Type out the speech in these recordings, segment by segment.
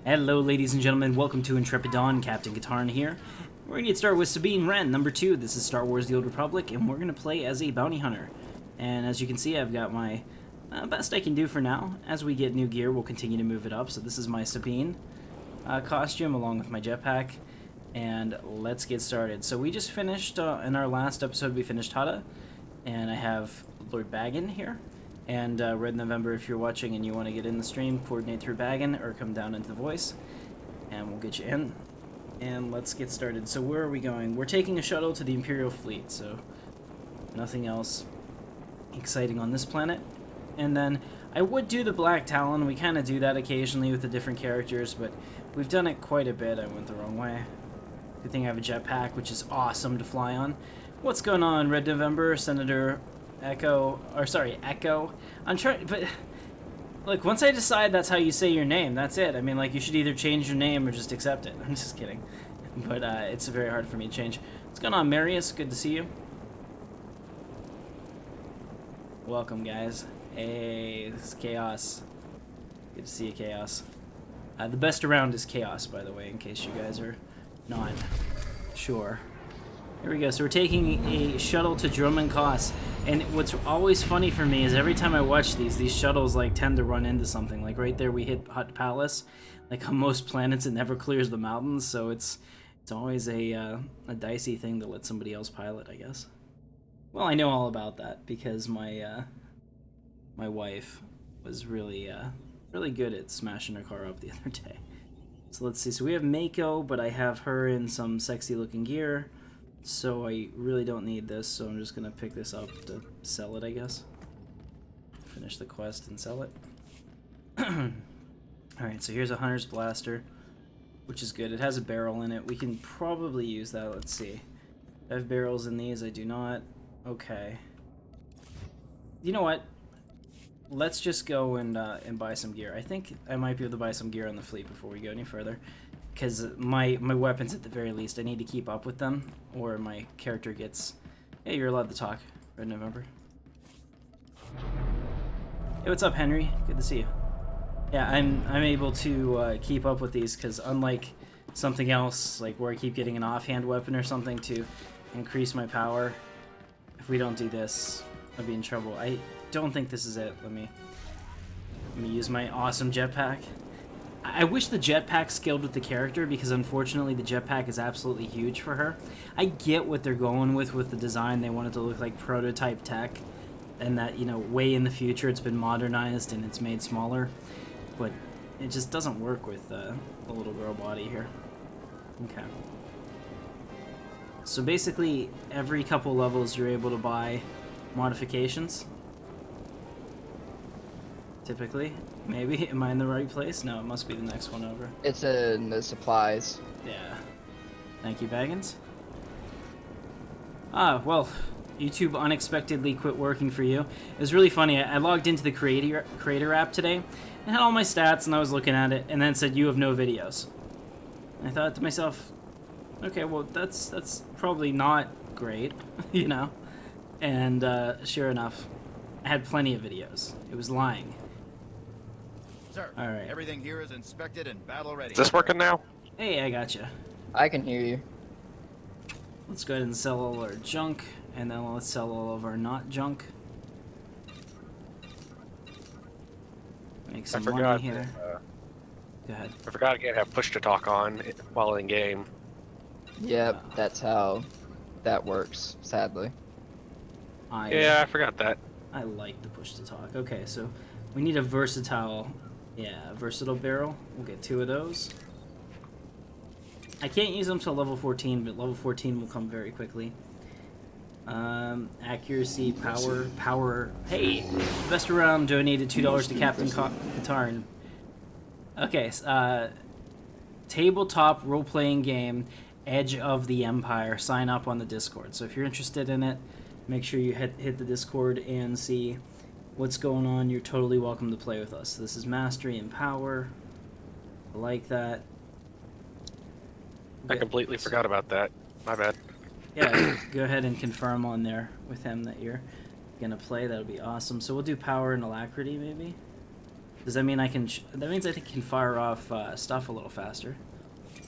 Hello, ladies and gentlemen. Welcome to Intrepid Dawn. Captain Katarn here. We're going to get started with Sabine Wren, number 2. This is Star Wars The Old Republic, and we're going to play as a bounty hunter. And as you can see, I've got my best I can do for now. As we get new gear, we'll continue to move it up. So this is my Sabine costume, along with my jetpack. And let's get started. So we just finished, in our last episode, we finished Hutta. And I have Lord Baggin here. And Red November, if you're watching and you want to get in the stream, coordinate through Baggin or come down into the voice, and we'll get you in. And let's get started. So where are we going? We're taking a shuttle to the Imperial fleet, so nothing else exciting on this planet. And then I would do the Black Talon. We kind of do that occasionally with the different characters, but we've done it quite a bit. I went the wrong way. Good thing I have a jetpack, which is awesome to fly on. What's going on, Red November, Senator Echo? I'm trying, but like once I decide that's how you say your name, that's it. I mean, like, you should either change your name or just accept it. I'm just kidding, but it's very hard for me to change. What's going on, Marius? Good to see you. Welcome, guys. Hey, this is Chaos. Good to see you, Chaos. The best around is Chaos, by the way, in case you guys are not sure. Here we go. So we're taking a shuttle to Dromund Kaas, and what's always funny for me is every time I watch these shuttles like tend to run into something. Like right there, we hit Hut Palace. Like on most planets, it never clears the mountains, so it's always a dicey thing to let somebody else pilot, I guess. Well, I know all about that because my my wife was really good at smashing her car up the other day. So let's see. So we have Mako, but I have her in some sexy looking gear. So I really don't need this, so I'm just going to pick this up to sell it, I guess. Finish the quest and sell it. Alright, so here's a Hunter's Blaster, which is good. It has a barrel in it. We can probably use that. Let's see. I have barrels in these. I do not. Okay. You know what? Let's just go and buy some gear. I think I might be able to buy some gear on the fleet before we go any further. Because my weapons, at the very least, I need to keep up with them, or my character gets... Hey, you're allowed to talk, Red November. Hey, what's up, Henry? Good to see you. Yeah, I'm able to keep up with these, because unlike something else, like where I keep getting an offhand weapon or something to increase my power, if we don't do this, I'll be in trouble. I don't think this is it. Let me use my awesome jetpack. I wish the jetpack scaled with the character, because unfortunately the jetpack is absolutely huge for her. I get what they're going with the design. They want it to look like prototype tech, and that, you know, way in the future it's been modernized and it's made smaller, but it just doesn't work with the little girl body here. Okay. So basically every couple levels you're able to buy modifications. Typically. Maybe. Am I in the right place? No, it must be the next one over. It's in the supplies. Yeah. Thank you, Baggins. Ah, well, YouTube unexpectedly quit working for you. It was really funny. I logged into the creator app today and had all my stats, and I was looking at it, and then it said, you have no videos. And I thought to myself, okay, well, that's probably not great, you know? And sure enough, I had plenty of videos. It was lying. Sir, all right. Everything here is inspected and battle ready. Is this working now? Hey, I gotcha. I can hear you. Let's go ahead and sell all our junk, and then let's sell all of our not junk. Make some money here. Go ahead. I forgot again have push to talk on while in game. Yep, that's how that works, sadly. Yeah, I forgot that. I like the push to talk. Okay, so we need a versatile barrel. We'll get 2 of those. I can't use them till level 14, but level 14 will come very quickly. Accuracy, power. Hey, best around donated $2 to Captain Katarn. Okay, tabletop role-playing game, Edge of the Empire. Sign up on the Discord. So if you're interested in it, make sure you hit the Discord and see what's going on. You're totally welcome to play with us. This is Mastery and Power. I like that. I completely forgot about that. My bad. Yeah, go ahead and confirm on there with him that you're gonna play. That'll be awesome. So we'll do Power and Alacrity, maybe. Does that mean I can... that means I can fire off stuff a little faster.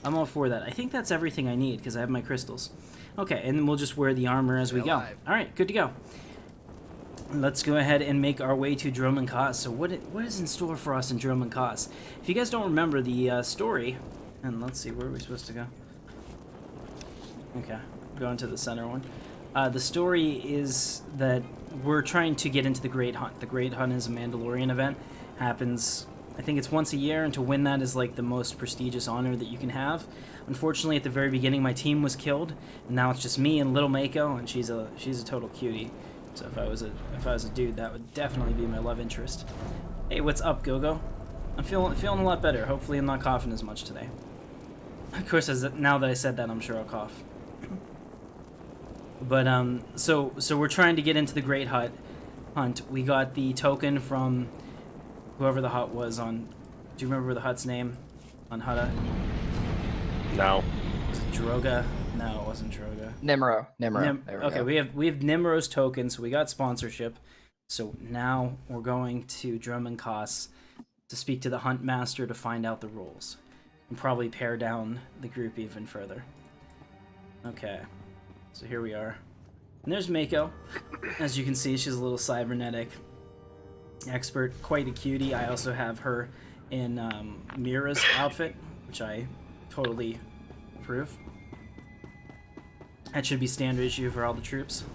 I'm all for that. I think that's everything I need, because I have my crystals. Okay, and then we'll just wear the armor as we go. Alright, good to go. Let's go ahead and make our way to Dromund Kaas. So what is in store for us in Dromund Kaas? If you guys don't remember the story... And let's see, where are we supposed to go? Okay, going to the center one. The story is that we're trying to get into the Great Hunt. The Great Hunt is a Mandalorian event. Happens, I think it's once a year, and to win that is like the most prestigious honor that you can have. Unfortunately, at the very beginning, my team was killed, and now it's just me and little Mako, and she's a total cutie. So if I was a dude, that would definitely be my love interest. Hey, what's up, Gogo? I'm feeling a lot better. Hopefully, I'm not coughing as much today. Of course, now that I said that, I'm sure I'll cough. But so we're trying to get into the Great Hunt. We got the token from whoever the hut was on. Do you remember the hut's name on Hutta? No. Was it Droga? No, it wasn't Droga. Nimro. Okay, we have Nimro's token, so we got sponsorship. So now we're going to Dromund Kaas to speak to the Hunt Master to find out the rules. And probably pare down the group even further. Okay, so here we are. And there's Mako. As you can see, she's a little cybernetic expert, quite a cutie. I also have her in Mira's outfit, which I totally approve. That should be standard issue for all the troops.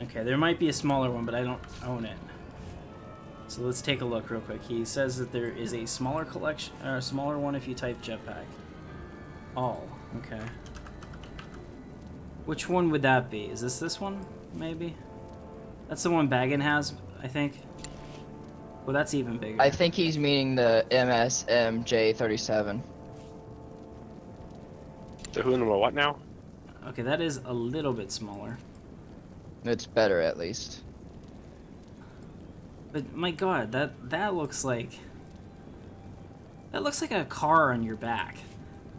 Okay, there might be a smaller one, but I don't own it. So let's take a look real quick. He says that there is a smaller collection, or a smaller one if you type jetpack. All, okay. Which one would that be? Is this one, maybe? That's the one Baggin has, I think. Well, that's even bigger. I think he's meaning the MSMJ37. The who and the what now? Okay, that is a little bit smaller. It's better, at least. But my god, that looks like... That looks like a car on your back.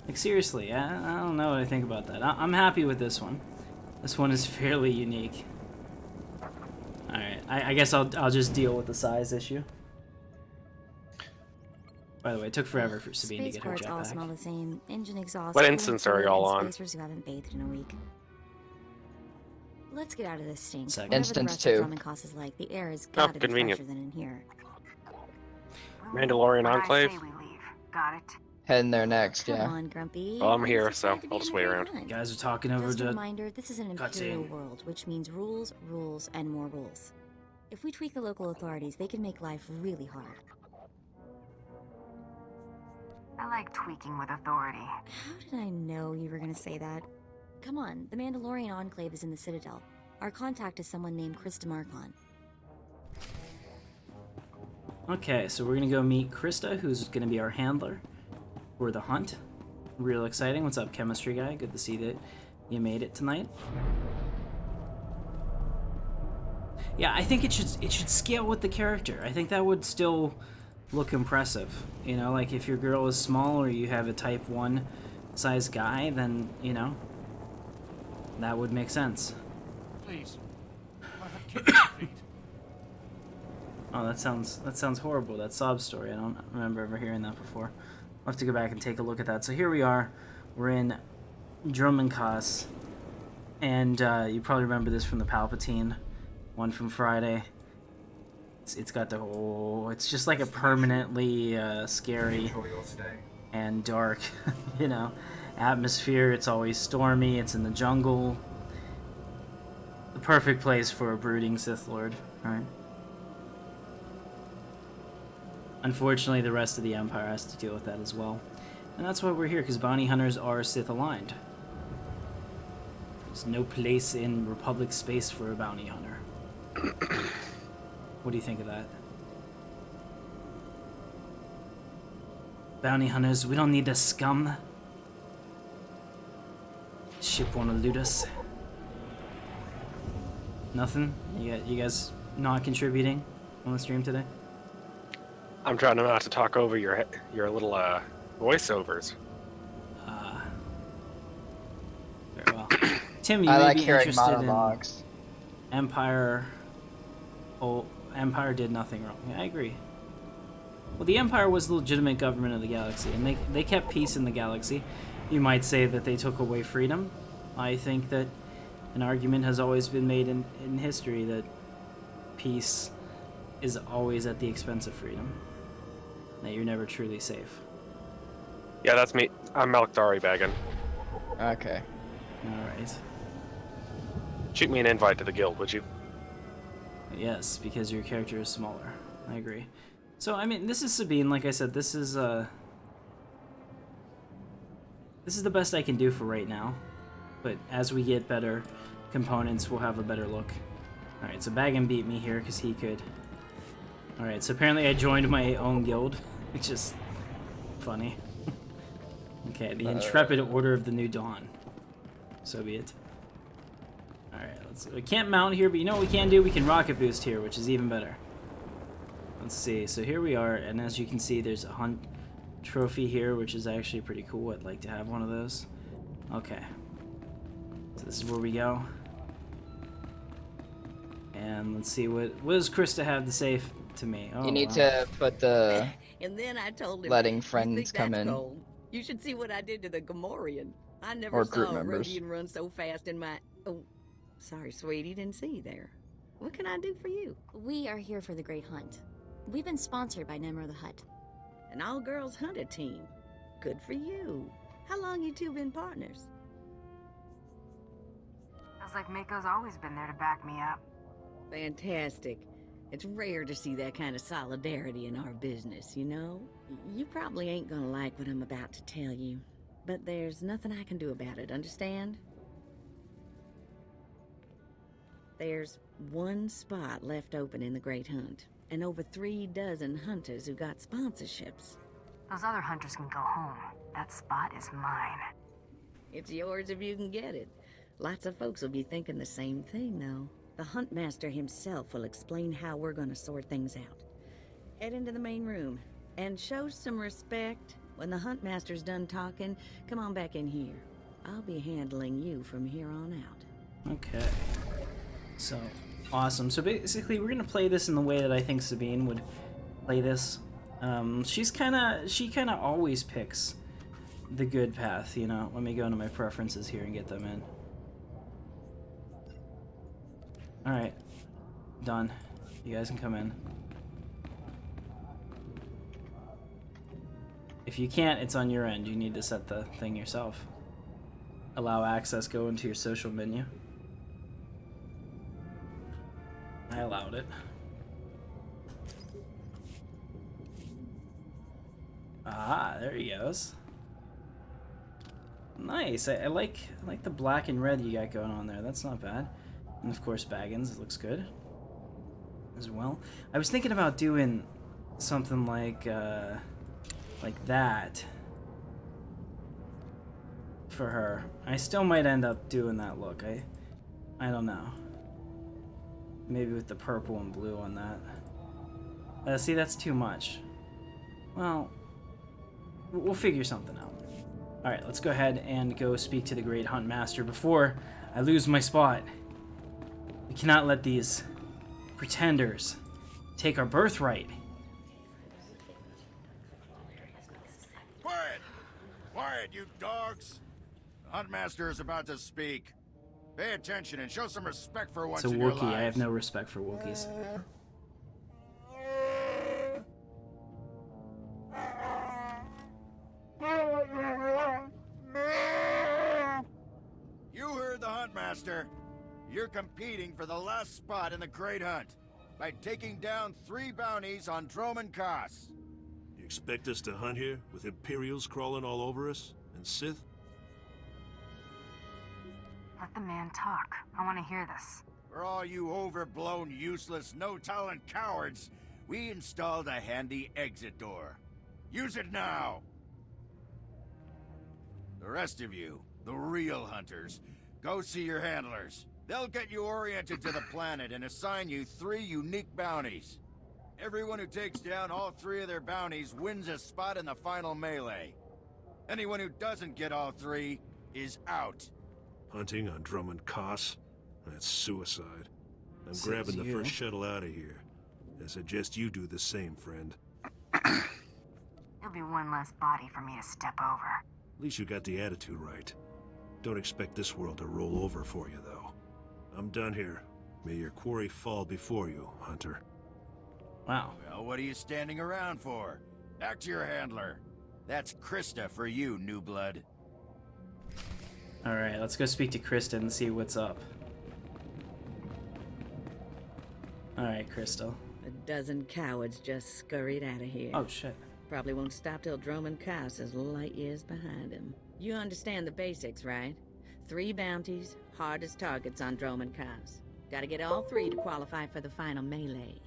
Like, seriously, I don't know what I think about that. I'm happy with this one. This one is fairly unique. Alright, I guess I'll just deal with the size issue. By the way, it took forever for Sabine to get her all smell jetpack. the same. Engine exhaust. What instance are y'all on? Spacers who haven't bathed in a week. Let's get out of this stink. Second. Whatever the Instance rest 2. of Dromund Kaas is like, the air is gotta be convenient. fresher than in here. Mandalorian Enclave? Got it. Heading there next, Come yeah. on, Grumpy. Well, I'm here, It's so excited to be I'll just in wait the around. Great Hunt. Guys are talking over Just a to... reminder, this is an imperial cutscene. world, which means rules, rules, and more rules. If we tweak the local authorities, they can make life really hard. I like tweaking with authority. How did I know you were gonna say that? Come on, the Mandalorian Enclave is in the Citadel. Our contact is someone named Krista Marcon. Okay, so we're gonna go meet Krista, who's gonna be our handler for the hunt. Real exciting. What's up, chemistry guy? Good to see that you made it tonight. Yeah, I think it should scale with the character. I think that would still look impressive. You know, like if your girl is small or you have a type 1 size guy, then, you know, that would make sense. Please. I have kicked your feet. Oh, that sounds horrible. That sob story. I don't remember ever hearing that before. I'll have to go back and take a look at that. So here we are. We're in Dromund Kaas, and you probably remember this from the Palpatine one from Friday. It's got the whole... It's just like a permanently scary and dark, you know, atmosphere. It's always stormy. It's in the jungle. The perfect place for a brooding Sith Lord, right? Unfortunately, the rest of the Empire has to deal with that as well. And that's why we're here, because bounty hunters are Sith-aligned. There's no place in Republic space for a bounty hunter. What do you think of that? Bounty hunters, we don't need the scum. Ship wanna loot us. Nothing? You guys not contributing on the stream today? I'm trying not to talk over your little voiceovers. Very well. Tim, you I may like be hearing interested in... monologues. Empire... Oh, Empire did nothing wrong. Yeah, I agree. Well, the Empire was the legitimate government of the galaxy, and they kept peace in the galaxy. You might say that they took away freedom. I think that an argument has always been made in history that peace is always at the expense of freedom. That you're never truly safe. Yeah, that's me. I'm Malakdari Baggin. Okay. Alright. Shoot me an invite to the guild, would you? Yes, because your character is smaller. I agree. So, I mean, this is Sabine. Like I said, this is the best I can do for right now. But as we get better components, we'll have a better look. Alright, so Baggin beat me here because he could. Alright, so apparently I joined my own guild, which is funny. Okay, the Intrepid Order of the New Dawn. So be it. Alright, we can't mount here, but you know what we can do? We can rocket boost here, which is even better. Let's see, so here we are, and as you can see, there's a hunt trophy here, which is actually pretty cool. I'd like to have one of those. Okay. So this is where we go. And let's see, what does Krista have to say to me? Oh, You need wow. to put the And then I told him, letting "You friends think come that's in." cold? You should see what I did to the Gamorrean. I never Or saw group a members. Rhodian run so fast in my... Oh, sorry, sweetie, didn't see you there. What can I do for you? We are here for the Great Hunt. We've been sponsored by Nemro the Hutt. An all-girls hunter team. Good for you. How long you two been partners? Feels like Mako's always been there to back me up. Fantastic. It's rare to see that kind of solidarity in our business, you know? You probably ain't gonna like what I'm about to tell you, but there's nothing I can do about it, understand? There's one spot left open in the Great Hunt, and over 3 dozen hunters who got sponsorships. Those other hunters can go home. That spot is mine. It's yours if you can get it. Lots of folks will be thinking the same thing, though. The Huntmaster himself will explain how we're gonna sort things out. Head into the main room, and show some respect. When the Huntmaster's done talking, come on back in here. I'll be handling you from here on out. Okay. So, awesome. So basically, we're gonna play this in the way that I think Sabine would play this. She kind of always picks the good path, you know. Let me go into my preferences here and get them in. Alright. Done. You guys can come in. If you can't, it's on your end. You need to set the thing yourself. Allow access, go into your social menu. I allowed it. Ah, there he goes. Nice. I like the black and red you got going on there. That's not bad. And of course, Baggins. It looks good as well. I was thinking about doing something like that for her. I still might end up doing that look. I don't know. Maybe with the purple and blue on that. See, that's too much. Well, we'll figure something out. Alright, let's go ahead and go speak to the Great Hunt Master before I lose my spot. We cannot let these pretenders take our birthright. Quiet! Quiet, you dogs! The Huntmaster is about to speak. Pay attention and show some respect for once It's a in your Wookiee. lives. I have no respect for Wookiees. You heard the Huntmaster. You're competing for the last spot in the Great Hunt by taking down 3 bounties on Dromund Kaas. You expect us to hunt here with Imperials crawling all over us? And Sith? Let the man talk. I want to hear this. For all you overblown, useless, no-talent cowards, we installed a handy exit door. Use it now! The rest of you, the real hunters, go see your handlers. They'll get you oriented to the planet and assign you 3 unique bounties. Everyone who takes down all 3 of their bounties wins a spot in the final melee. Anyone who doesn't get all 3 is out. Hunting on Dromund Kaas? That's suicide. I'm Says grabbing the you. first shuttle out of here. I suggest you do the same, friend. It'll be one less body for me to step over. At least you got the attitude right. Don't expect this world to roll over for you, though. I'm done here. May your quarry fall before you, Hunter. Wow. Well, what are you standing around for? Back to your handler. That's Krista for you, new blood. Alright, let's go speak to Krista and see what's up. Alright, Krista. A dozen cowards just scurried out of here. Oh, shit. Probably won't stop till Dromund Kaas is light years behind him. You understand the basics, right? 3 bounties, hardest targets on Dromund Kaas. Gotta get all 3 to qualify for the final melee.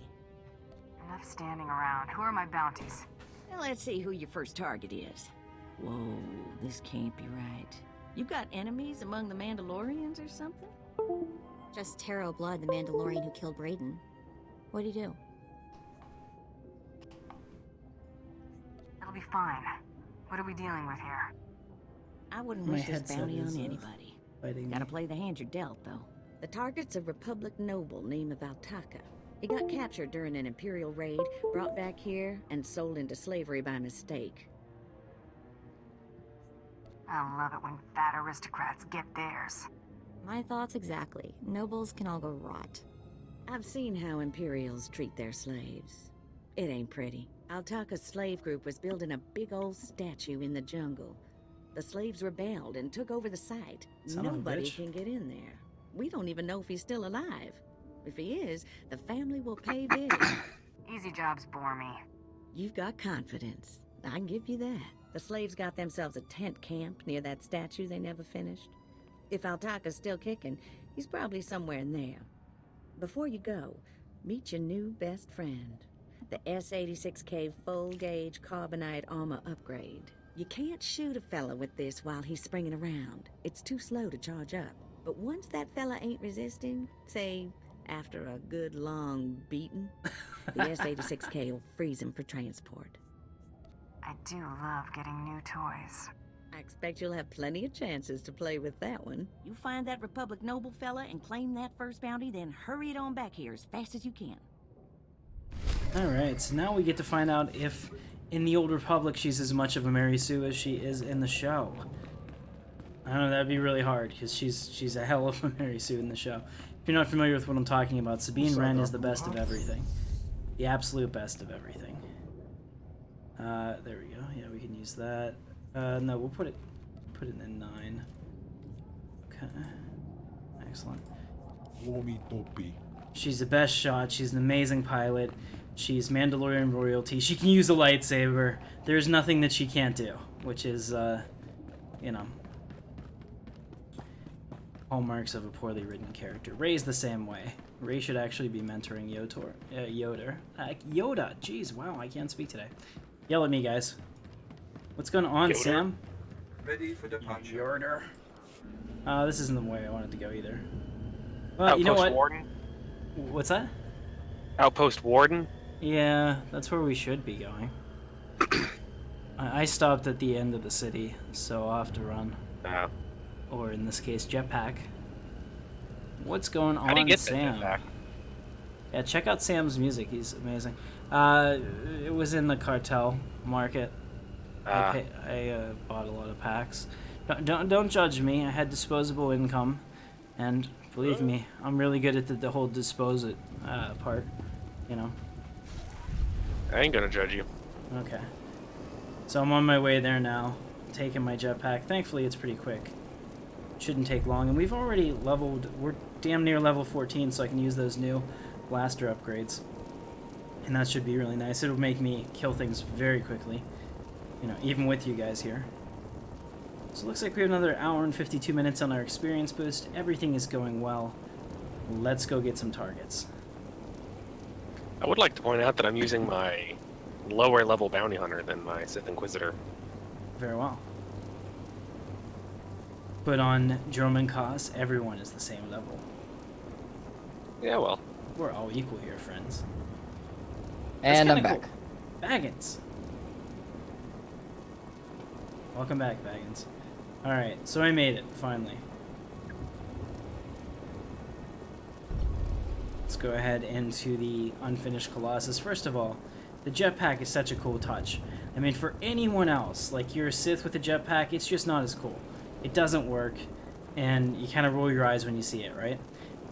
Enough standing around. Who are my bounties? Now let's see who your first target is. Whoa, this can't be right. You got enemies among the Mandalorians or something? Just Taro Blood, the Mandalorian who killed Brayden. What'd he do? It'll be fine. What are we dealing with here? I wouldn't My wish this headset bounty is, on anybody. Fighting Gotta me. play the hand you're dealt, though. The target's a Republic noble named Valtaka. He got captured during an Imperial raid, brought back here, and sold into slavery by mistake. I love it when fat aristocrats get theirs. My thoughts exactly. Nobles can all go rot. I've seen how Imperials treat their slaves. It ain't pretty. Altaka's slave group was building a big old statue in the jungle. The slaves rebelled and took over the site. Son of a Nobody bitch. can get in there. We don't even know if he's still alive. If he is, the family will pay big. Easy jobs bore me. You've got confidence. I can give you that. The slaves got themselves a tent camp near that statue they never finished. If Altaka's still kicking, he's probably somewhere in there. Before you go, meet your new best friend. The S-86K full-gauge carbonite armor upgrade. You can't shoot a fella with this while he's springing around. It's too slow to charge up. But once that fella ain't resisting, say, after a good long beating, the S-86K will freeze him for transport. I do love getting new toys. I expect you'll have plenty of chances to play with that one. You find that Republic noble fella and claim that first bounty, then hurry it on back here as fast as you can. Alright, so now we get to find out if in the Old Republic she's as much of a Mary Sue as she is in the show. I don't know, that'd be really hard, because she's a hell of a Mary Sue in the show. If you're not familiar with what I'm talking about, Sabine Wren is the best of everything. The absolute best of everything. There we go. Yeah, we can use that. No, we'll put it in 9. Okay. Excellent. She's the best shot. She's an amazing pilot. She's Mandalorian royalty. She can use a lightsaber. There's nothing that she can't do, which is, you know, hallmarks of a poorly written character. Rey's the same way. Rey should actually be mentoring Yoda. Yoda. Jeez, wow, I can't speak today. Yell at me, guys. What's going on, Yoda? Sam? Ready for departure. Yoda. This isn't the way I wanted to go either. Well, you know what? Warden? What's that? Outpost Warden? Yeah, that's where we should be going. I stopped at the end of the city, so I'll have to run. Or in this case, jetpack. What's going on, How do you get Sam? the jetpack? Yeah, check out Sam's music. He's amazing. It was in the cartel market. I bought a lot of packs. Don't judge me. I had disposable income, and believe me, I'm really good at the whole dispose it part. You know. I ain't gonna judge you. Okay. So I'm on my way there now, taking my jetpack. Thankfully, it's pretty quick. Shouldn't take long, and we've already leveled. We're damn near level 14, so I can use those new blaster upgrades, and that should be really nice. It'll make me kill things very quickly, you know, even with you guys here. So it looks like we have another hour and 52 minutes on our experience boost. Everything is going well. Let's go get some targets. I would like to point out that I'm using my lower level bounty hunter than my Sith Inquisitor. Very well. But on Dromund Kaas, everyone is the same level. Yeah, well. We're all equal here, friends. And That's I'm kinda back. cool. Baggins. Welcome back, Baggins. Alright, so I made it, finally. Let's go ahead into the unfinished Colossus. First of all, the jetpack is such a cool touch. I mean, for anyone else, like you're a Sith with a jetpack, it's just not as cool. It doesn't work, and you kind of roll your eyes when you see it, right?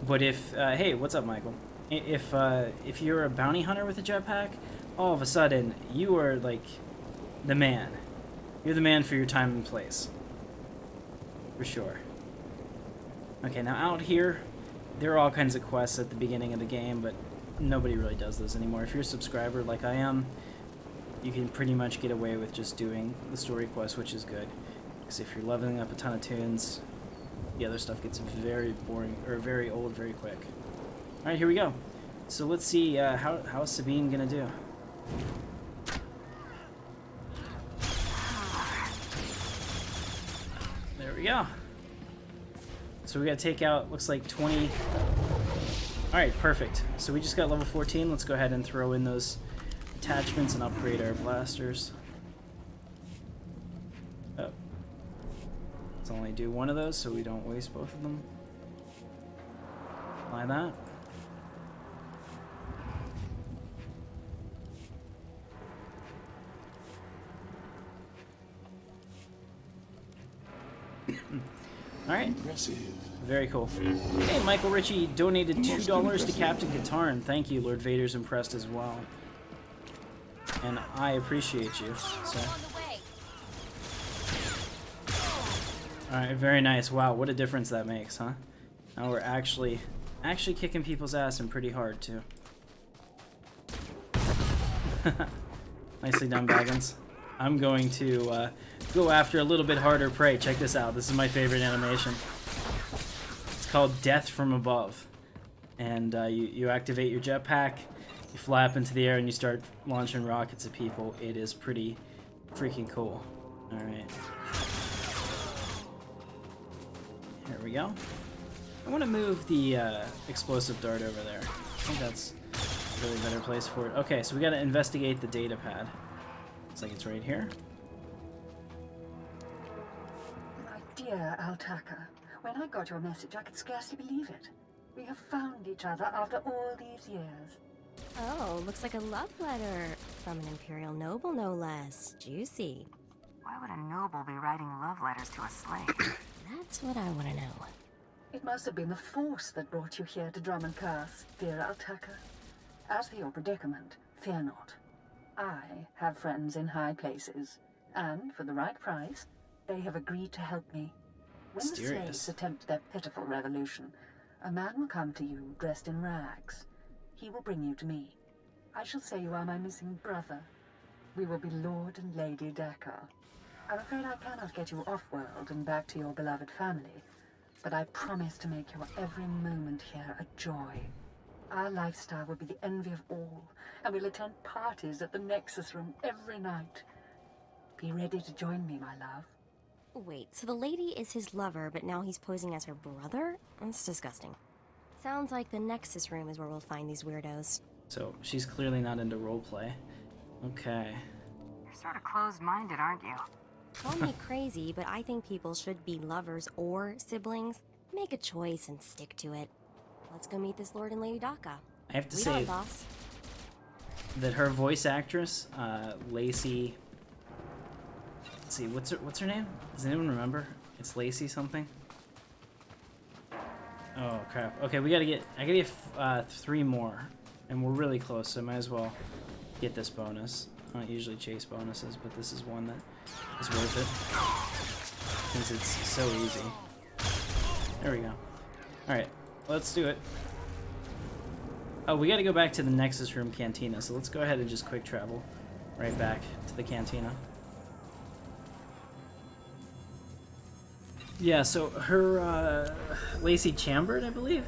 But if, hey, what's up, Michael? If you're a bounty hunter with a jetpack, all of a sudden, you are, like, the man. You're the man for your time and place. For sure. Okay, now out here, there are all kinds of quests at the beginning of the game, but nobody really does those anymore. If you're a subscriber like I am, you can pretty much get away with just doing the story quest, which is good. Because if you're leveling up a ton of tunes, the other stuff gets very boring, or very old very quick. Alright, here we go. So let's see, how's Sabine gonna do? There we go. So we gotta take out, looks like 20... Alright, perfect. So we just got level 14. Let's go ahead and throw in those attachments and upgrade our blasters. Oh. Let's only do one of those so we don't waste both of them. Apply that. Alright. Very cool. Hey, Michael Ritchie donated $2 to Captain Katarn. Thank you, Lord Vader's impressed as well. And I appreciate you. So. Alright, very nice. Wow, what a difference that makes, huh? Now we're actually kicking people's ass and pretty hard, too. Nicely done, Baggins. I'm going to go after a little bit harder prey. Check this out. This is my favorite animation. It's called Death from Above. And you activate your jetpack, you fly up into the air, and you start launching rockets at people. It is pretty freaking cool. Alright. Here we go. I want to move the explosive dart over there. I think that's a really better place for it. Okay, so we got to investigate the data pad. Looks like it's right here. My dear Altaka, when I got your message, I could scarcely believe it. We have found each other after all these years. Oh, looks like a love letter. From an imperial noble, no less. Juicy. Why would a noble be writing love letters to a slave? That's what I want to know. It must have been the Force that brought you here to Dromund, Kaas, dear Altaka. As for your predicament, fear not. I have friends in high places, and for the right price, they have agreed to help me. When the slaves attempt their pitiful revolution, a man will come to you dressed in rags. He will bring you to me. I shall say you are my missing brother. We will be Lord and Lady Dakar. I'm afraid I cannot get you off-world and back to your beloved family, but I promise to make your every moment here a joy. Our lifestyle will be the envy of all, and we'll attend parties at the Nexus Room every night. Be ready to join me, my love. Wait, so the lady is his lover, but now he's posing as her brother? That's disgusting. Sounds like the Nexus Room is where we'll find these weirdos. So, she's clearly not into roleplay. Okay. You're sort of closed-minded, aren't you? Call me crazy, but I think people should be lovers or siblings. Make a choice and stick to it. Let's go meet this Lord and Lady Daka. I have to say that her voice actress, Lacey... Let's see, what's her name? Does anyone remember? It's Lacey something? Oh, crap. Okay, I gotta get 3 more. And we're really close, so I might as well get this bonus. I don't usually chase bonuses, but this is one that is worth it. Since it's so easy. There we go. Alright, let's do it. Oh, we gotta go back to the Nexus Room Cantina, so let's go ahead and just quick travel right back to the Cantina. Yeah, so her, Lacey Chambert, I believe?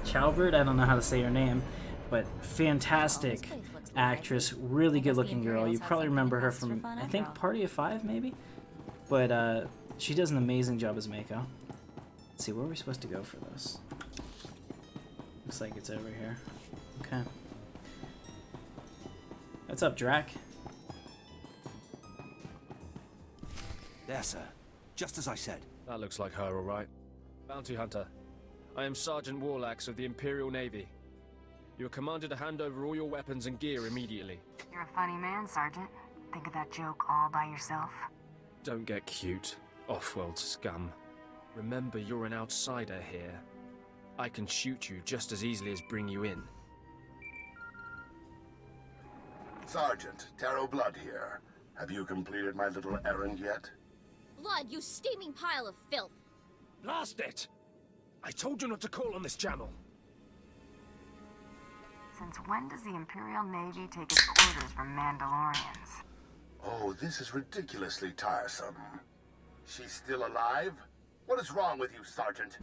Chowbert, I don't know how to say her name, but fantastic actress, really good looking girl. You probably remember her from, I think, Party of 5, maybe? But, she does an amazing job as Mako. Let's see, where are we supposed to go for this? Looks like it's over here. Okay. What's up, Drac? There, sir. Just as I said. That looks like her, all right. Bounty hunter. I am Sergeant Warlax of the Imperial Navy. You are commanded to hand over all your weapons and gear immediately. You're a funny man, Sergeant. Think of that joke all by yourself. Don't get cute, off-world scum. Remember, you're an outsider here. I can shoot you just as easily as bring you in. Sergeant, Taro Blood here. Have you completed my little errand yet? Blood, you steaming pile of filth! Blast it! I told you not to call on this channel. Since when does the Imperial Navy take its orders from Mandalorians? Oh, this is ridiculously tiresome. She's still alive? What is wrong with you, Sergeant?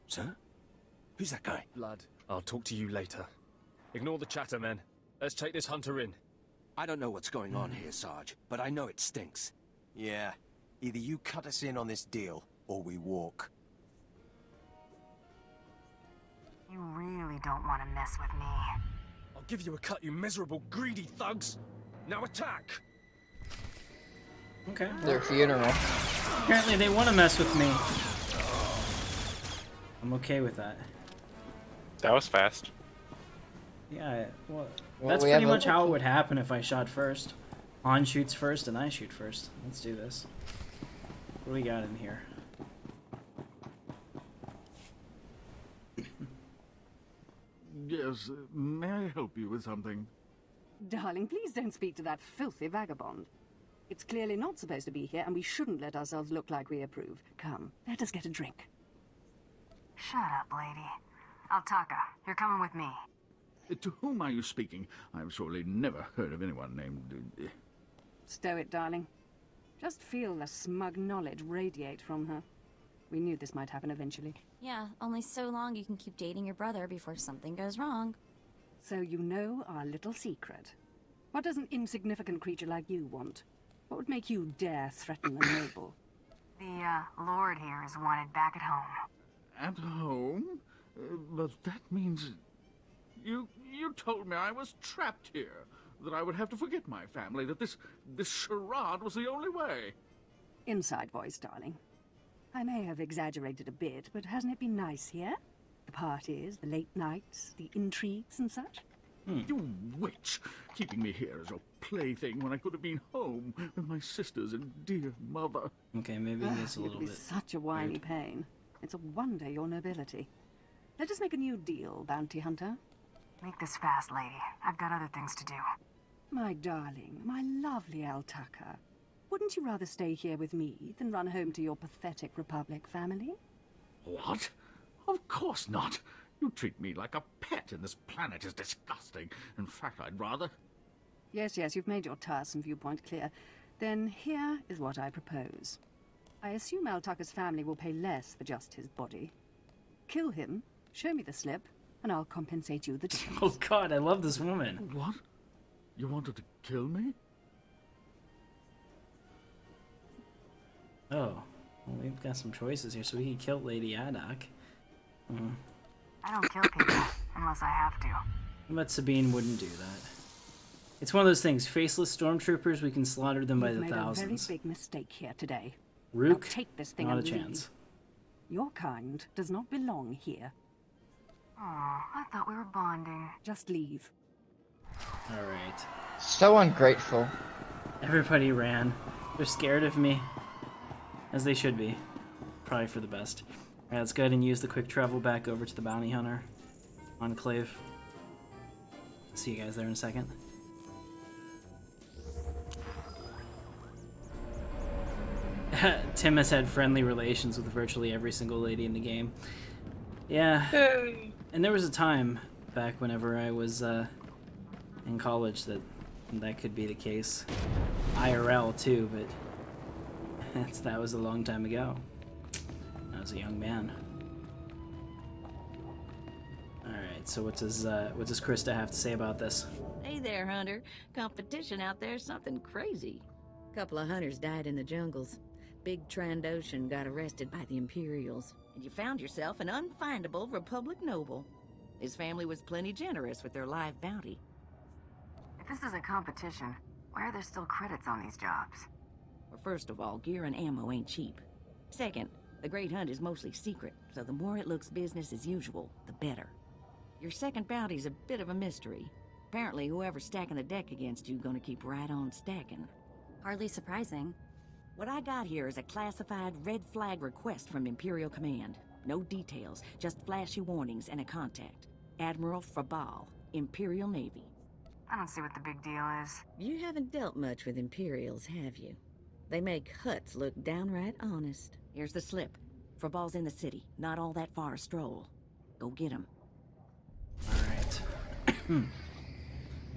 Sir? Who's that guy? Blood. I'll talk to you later. Ignore the chatter, men. Let's take this hunter in. I don't know what's going on here, Sarge, but I know it stinks. Yeah. Either you cut us in on this deal, or we walk. You really don't want to mess with me. I'll give you a cut, you miserable, greedy thugs! Now attack! Okay. Their funeral. Apparently they want to mess with me. I'm okay with that. That was fast. Yeah, well, Well, that's we pretty have a- much how it would happen if I shot first. Han shoots first and I shoot first. Let's do this. What do we got in here? Yes, may I help you with something? Darling, please don't speak to that filthy vagabond. It's clearly not supposed to be here, and we shouldn't let ourselves look like we approve. Come, let us get a drink. Shut up, lady. Altaka, you're coming with me. To whom are you speaking? I've surely never heard of anyone named... Stow it, darling. Just feel the smug knowledge radiate from her. We knew this might happen eventually. Yeah, only so long you can keep dating your brother before something goes wrong. So you know our little secret. What does an insignificant creature like you want? What would make you dare threaten the noble? The, Lord here is wanted back at home. At home? But that means... You told me I was trapped here, that I would have to forget my family, that this charade was the only way. Inside voice, darling. I may have exaggerated a bit, but hasn't it been nice here? The parties, the late nights, the intrigues and such? You witch! Keeping me here as your plaything when I could have been home with my sisters and dear mother. Okay, maybe it is a little You'd be bit such a whiny weird. pain. It's a wonder your nobility. Let us make a new deal, bounty hunter. Make this fast, lady. I've got other things to do. My darling, my lovely Altaka. Wouldn't you rather stay here with me than run home to your pathetic Republic family? What? Of course not. You treat me like a pet, and this planet is disgusting. In fact, I'd rather... Yes, you've made your tiresome viewpoint clear. Then here is what I propose. I assume Altaka's family will pay less for just his body. Kill him, show me the slip, and I'll compensate you the difference. Oh god, I love this woman. What? You wanted to kill me? Oh, well, we've got some choices here, so we can kill Lady Adok. I don't kill people unless I have to. I bet Sabine wouldn't do that. It's one of those things. Faceless stormtroopers, we can slaughter them by You've the made thousands. a very big mistake here today. Rook, Now take this thing not a and leave. chance. Your kind does not belong here. Oh, I thought we were bonding. Just leave. Alright. So ungrateful. Everybody ran. They're scared of me. As they should be. Probably for the best. Alright, let's go ahead and use the quick travel back over to the Bounty Hunter Enclave. See you guys there in a second. Tim has had friendly relations with virtually every single lady in the game. Yeah. And there was a time back whenever I was in college that could be the case. IRL too, but that was a long time ago. I was a young man. Alright, so what does Krista have to say about this? Hey there, Hunter. Competition out there's something crazy. Couple of hunters died in the jungles. Big Trandoshan got arrested by the Imperials, and you found yourself an unfindable Republic noble. His family was plenty generous with their live bounty. If this is a competition, why are there still credits on these jobs? Well, first of all, gear and ammo ain't cheap. Second, the Great Hunt is mostly secret, so the more it looks business as usual, the better. Your second bounty's a bit of a mystery. Apparently, whoever's stacking the deck against you gonna keep right on stacking. Hardly surprising. What I got here is a classified red flag request from Imperial Command. No details, just flashy warnings and a contact. Admiral Frabal, Imperial Navy. I don't see what the big deal is. You haven't dealt much with Imperials, have you? They make Hutts look downright honest. Here's the slip. Frabal's in the city, not all that far a stroll. Go get him. Alright.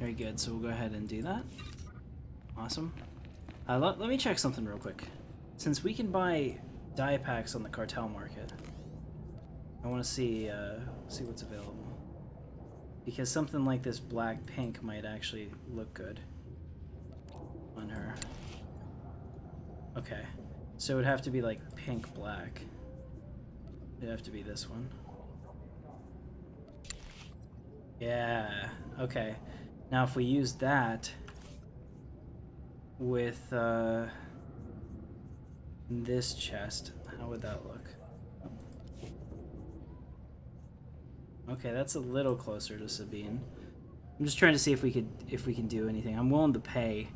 Very good, so we'll go ahead and do that. Awesome. Let me check something real quick. Since we can buy die packs on the cartel market, I want to see what's available. Because something like this black-pink might actually look good on her. Okay, so it would have to be like pink-black. It'd have to be this one. Yeah, okay. Now if we use that with this chest, how would that look? Okay, that's a little closer to Sabine. I'm just trying to see if we can do anything. I'm willing to pay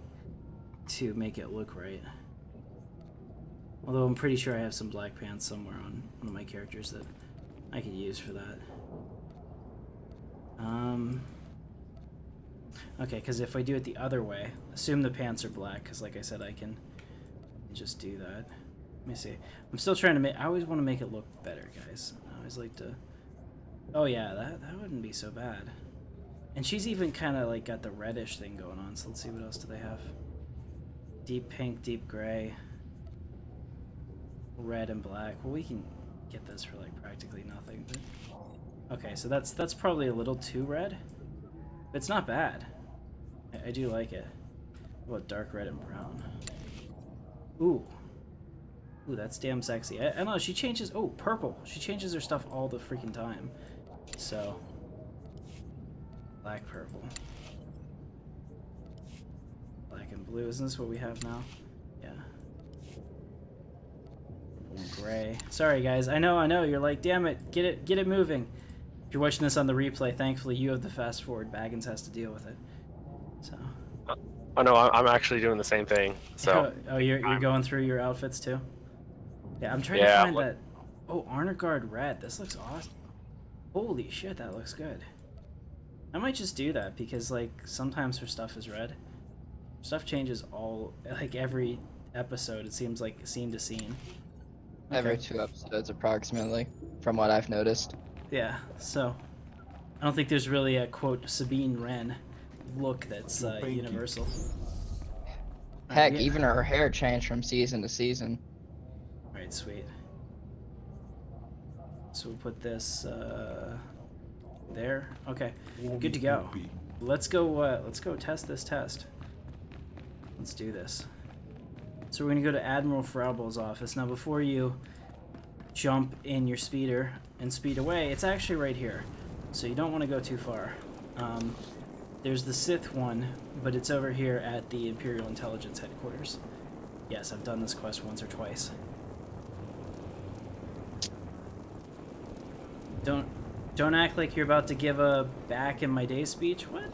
to make it look right. Although I'm pretty sure I have some black pants somewhere on one of my characters that I could use for that. Okay, because if I do it the other way, assume the pants are black, because like I said, I can just do that. Let me see. I'm still trying to make... I always want to make it look better, guys. I always like to... Oh yeah, that wouldn't be so bad. And she's even kind of like got the reddish thing going on, so let's see what else do they have. Deep pink, deep gray. Red and black. Well, we can get this for like practically nothing. But... Okay, so that's probably a little too red. But it's not bad. I do like it. What about dark red and brown? Ooh. Ooh, that's damn sexy. I don't know, she changes... Oh, purple. She changes her stuff all the freaking time. So... Black, purple. Black and blue. Isn't this what we have now? Yeah. Purple and gray. Sorry, guys. I know. You're like, damn it. Get it moving. If you're watching this on the replay, thankfully you have the fast forward. Baggins has to deal with it. So. Oh no, I'm actually doing the same thing. So. Oh, you're going through your outfits too. Yeah, I'm trying to find that. Oh, Honor Guard red. This looks awesome. Holy shit, that looks good. I might just do that because like sometimes her stuff is red. Stuff changes all like every episode. It seems like scene to scene. Okay. Every 2 episodes, approximately, from what I've noticed. Yeah, so I don't think there's really a quote Sabine Wren look that's universal. Heck, even her hair changed from season to season. Alright, sweet. So we'll put this there. Okay, good to go. Let's go test this test. Let's do this. So we're gonna go to Admiral Fraubel's office. Now before you jump in your speeder and speed away, it's actually right here. So you don't want to go too far. There's the Sith one, but it's over here at the Imperial Intelligence Headquarters. Yes, I've done this quest once or twice. Don't act like you're about to give a back in my day speech. What?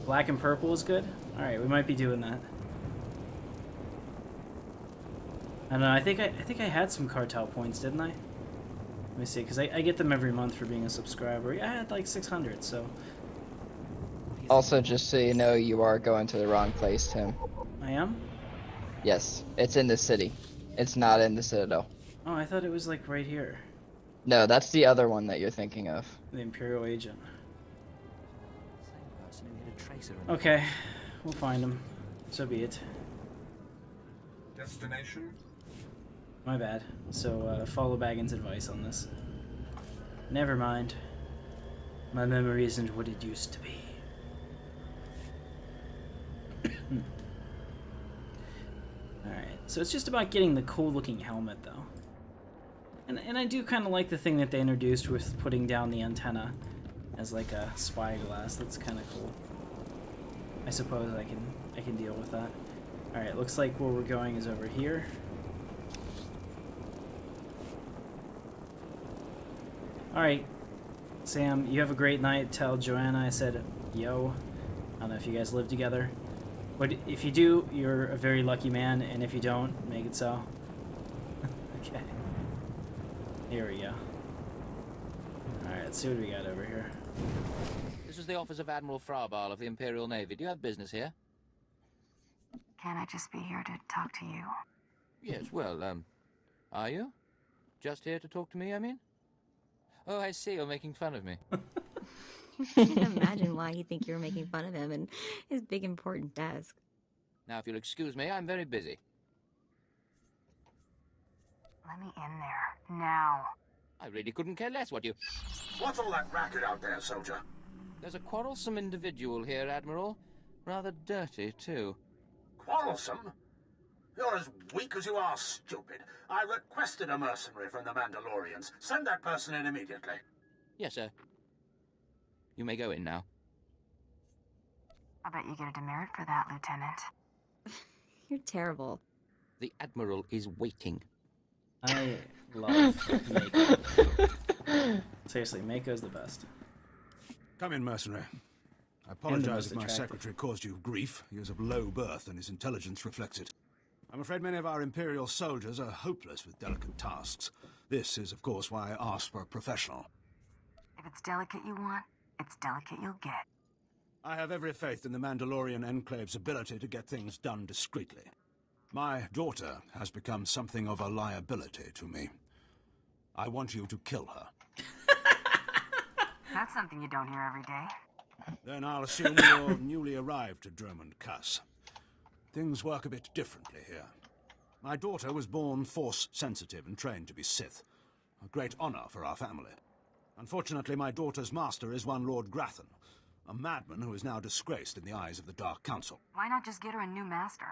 Black and purple is good? Alright, we might be doing that. I don't know, I think I had some cartel points, didn't I? Let me see, because I get them every month for being a subscriber. Yeah, I had like 600, so... Also, just so you know, you are going to the wrong place, Tim. I am? Yes, it's in the city. It's not in the Citadel. Oh, I thought it was like right here. No, that's the other one that you're thinking of. The Imperial agent. Okay, we'll find him. So be it. Destination? My bad. So, follow Baggins' advice on this. Never mind. My memory isn't what it used to be. Alright, so it's just about getting the cool-looking helmet, though. And I do kind of like the thing that they introduced with putting down the antenna as like a spyglass. That's kind of cool. I suppose I can deal with that. Alright, looks like where we're going is over here. Alright, Sam, you have a great night. Tell Joanna I said yo. I don't know if you guys live together. But if you do, you're a very lucky man, and if you don't, make it so. Okay. Here we go. Alright, let's see what we got over here. This is the office of Admiral Frabal of the Imperial Navy. Do you have business here? Can I just be here to talk to you? Yes, well, are you? Just here to talk to me, I mean? Oh, I see, you're making fun of me. I can imagine why he'd think you're making fun of him and his big important desk. Now, if you'll excuse me, I'm very busy. Let me in there, now. I really couldn't care less what you... What's all that racket out there, soldier? There's a quarrelsome individual here, Admiral. Rather dirty, too. Quarrelsome? You're as weak as you are stupid. I requested a mercenary from the Mandalorians. Send that person in immediately. Yes, sir. You may go in now. I bet you get a demerit for that, Lieutenant. You're terrible. The Admiral is waiting. I love Mako. Seriously, Mako's the best. Come in, mercenary. I apologize if my secretary caused you grief. He is of low birth, and his intelligence reflects it. I'm afraid many of our Imperial soldiers are hopeless with delicate tasks. This is, of course, why I asked for a professional. If it's delicate you want, it's delicate you'll get. I have every faith in the Mandalorian Enclave's ability to get things done discreetly. My daughter has become something of a liability to me. I want you to kill her. That's something you don't hear every day. Then I'll assume you're newly arrived to Dromund, Kaas. Things work a bit differently here. My daughter was born Force-sensitive and trained to be Sith. A great honor for our family. Unfortunately, my daughter's master is one Lord Grathan, a madman who is now disgraced in the eyes of the Dark Council. Why not just get her a new master?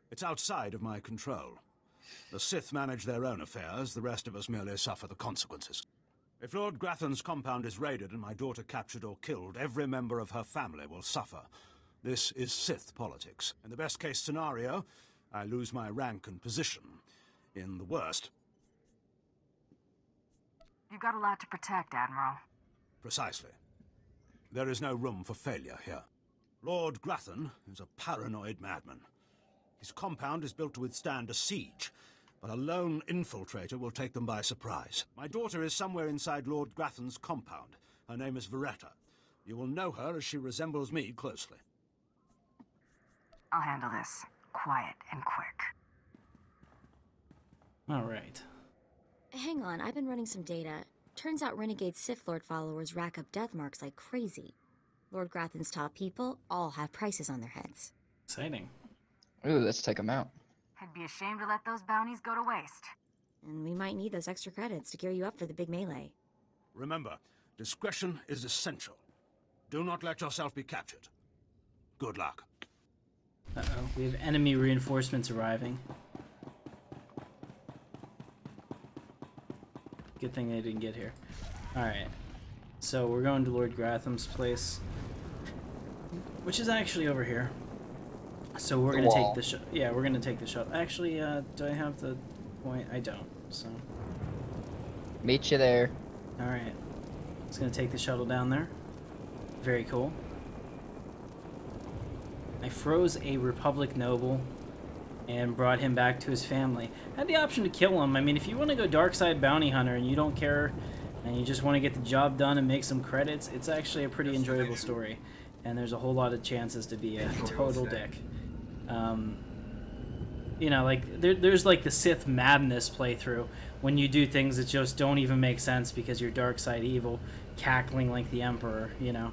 It's outside of my control. The Sith manage their own affairs, the rest of us merely suffer the consequences. If Lord Grathan's compound is raided and my daughter captured or killed, every member of her family will suffer. This is Sith politics. In the best-case scenario, I lose my rank and position. In the worst... You've got a lot to protect, Admiral. Precisely. There is no room for failure here. Lord Grathan is a paranoid madman. His compound is built to withstand a siege, but a lone infiltrator will take them by surprise. My daughter is somewhere inside Lord Grathan's compound. Her name is Veretta. You will know her as she resembles me closely. I'll handle this. Quiet and quick. Alright. Hang on, I've been running some data. Turns out renegade Sith Lord followers rack up death marks like crazy. Lord Grathan's top people all have prices on their heads. Exciting. Ooh, let's take them out. I'd be ashamed to let those bounties go to waste. And we might need those extra credits to gear you up for the big melee. Remember, discretion is essential. Do not let yourself be captured. Good luck. Uh-oh, we have enemy reinforcements arriving. Good thing they didn't get here. Alright, so we're going to Lord Gratham's place, which is actually over here. So we're going to take the shot. Yeah, we're going to take the shot. Actually, do I have the point? I don't, so... Meet you there. Alright. It's going to take the shuttle down there. Very cool. I froze a Republic noble and brought him back to his family. I had the option to kill him. I mean, if you want to go dark side bounty hunter and you don't care and you just want to get the job done and make some credits, it's actually a pretty enjoyable story. And there's a whole lot of chances to be a total dick. You know, like, there's like the Sith madness playthrough when you do things that just don't even make sense because you're dark side evil, cackling like the Emperor, you know,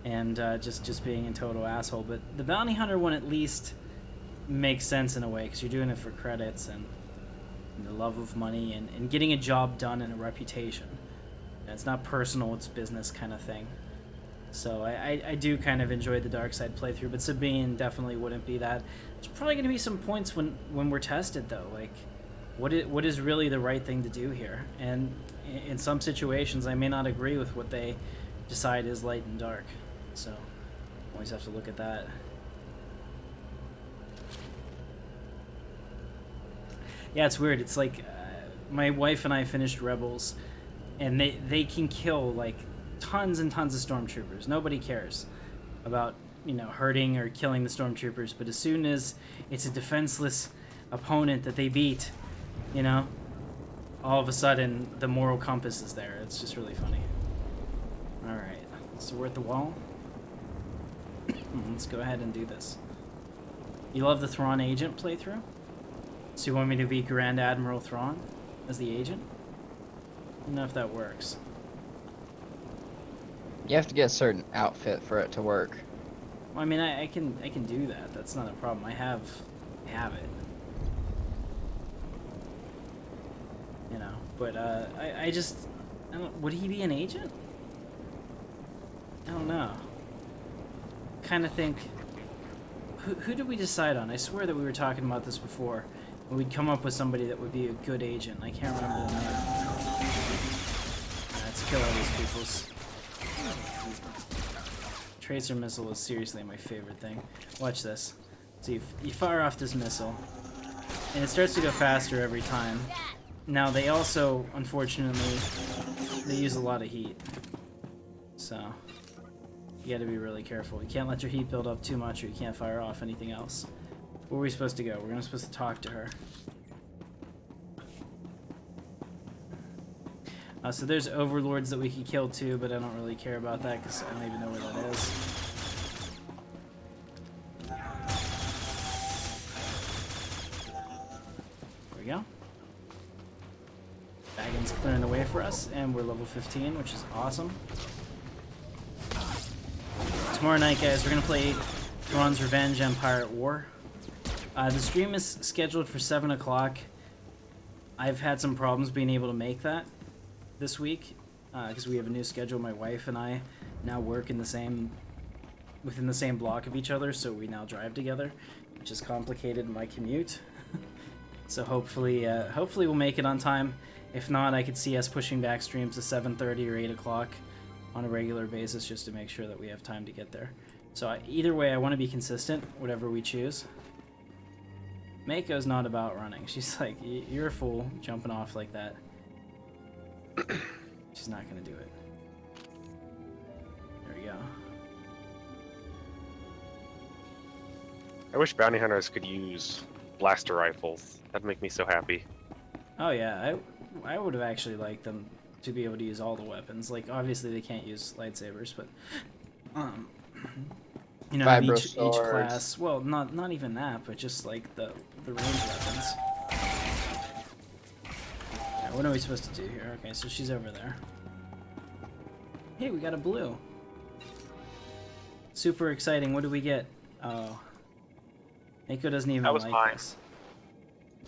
and just being a total asshole. But the bounty hunter one at least makes sense in a way because you're doing it for credits and the love of money and getting a job done and a reputation. And it's not personal, it's business kind of thing. So I do kind of enjoy the dark side playthrough, but Sabine definitely wouldn't be that. There's probably going to be some points when we're tested, though. Like, what is really the right thing to do here? And in some situations, I may not agree with what they decide is light and dark. So always have to look at that. Yeah, it's weird. It's like my wife and I finished Rebels, and they can kill like tons and tons of stormtroopers. Nobody cares about, you know, hurting or killing the stormtroopers, but as soon as it's a defenseless opponent that they beat, you know, all of a sudden the moral compass is there. It's just really funny. Alright, so we're at the wall. Let's go ahead and do this. You love the Thrawn agent playthrough? So you want me to be Grand Admiral Thrawn as the agent? I don't know if that works. You have to get a certain outfit for it to work. Well, I mean, I can do that. That's not a problem. I have it. You know, but I don't. Would he be an agent? I don't know. Kind of think. Who did we decide on? I swear that we were talking about this before. We'd come up with somebody that would be a good agent. I can't remember the name. Let's kill all these peoples. Tracer missile is seriously my favorite thing. Watch this. So you fire off this missile, and it starts to go faster every time. Now they also, unfortunately, they use a lot of heat. So you gotta be really careful. You can't let your heat build up too much, or you can't fire off anything else. Where are we supposed to go? We're supposed to talk to her. So there's overlords that we could kill too, but I don't really care about that because I don't even know where that is. There we go. Baggins clearing the way for us, and we're level 15, which is awesome. Tomorrow night, guys, we're gonna play Thrawn's Revenge Empire at War. The stream is scheduled for 7 o'clock. I've had some problems being able to make that this week because we have a new schedule. My wife and I now work within the same block of each other, so we now drive together, which has complicated my commute. So hopefully we'll make it on time. If not, I could see us pushing back streams to 7:30 or 8 o'clock on a regular basis just to make sure that we have time to get there. So either way, I want to be consistent, whatever we choose. Mako's not about running. She's like, you're a fool, jumping off like that. She's not gonna do it. There we go. I wish bounty hunters could use blaster rifles. That'd make me so happy. Oh yeah, I would have actually liked them to be able to use all the weapons. Like, obviously they can't use lightsabers, but you know, each class. Well, not even that, but just like the range weapons. Yeah, what are we supposed to do here? Okay, so she's over there. Hey, we got a blue. Super exciting. What do we get? Oh, Mako doesn't even like this.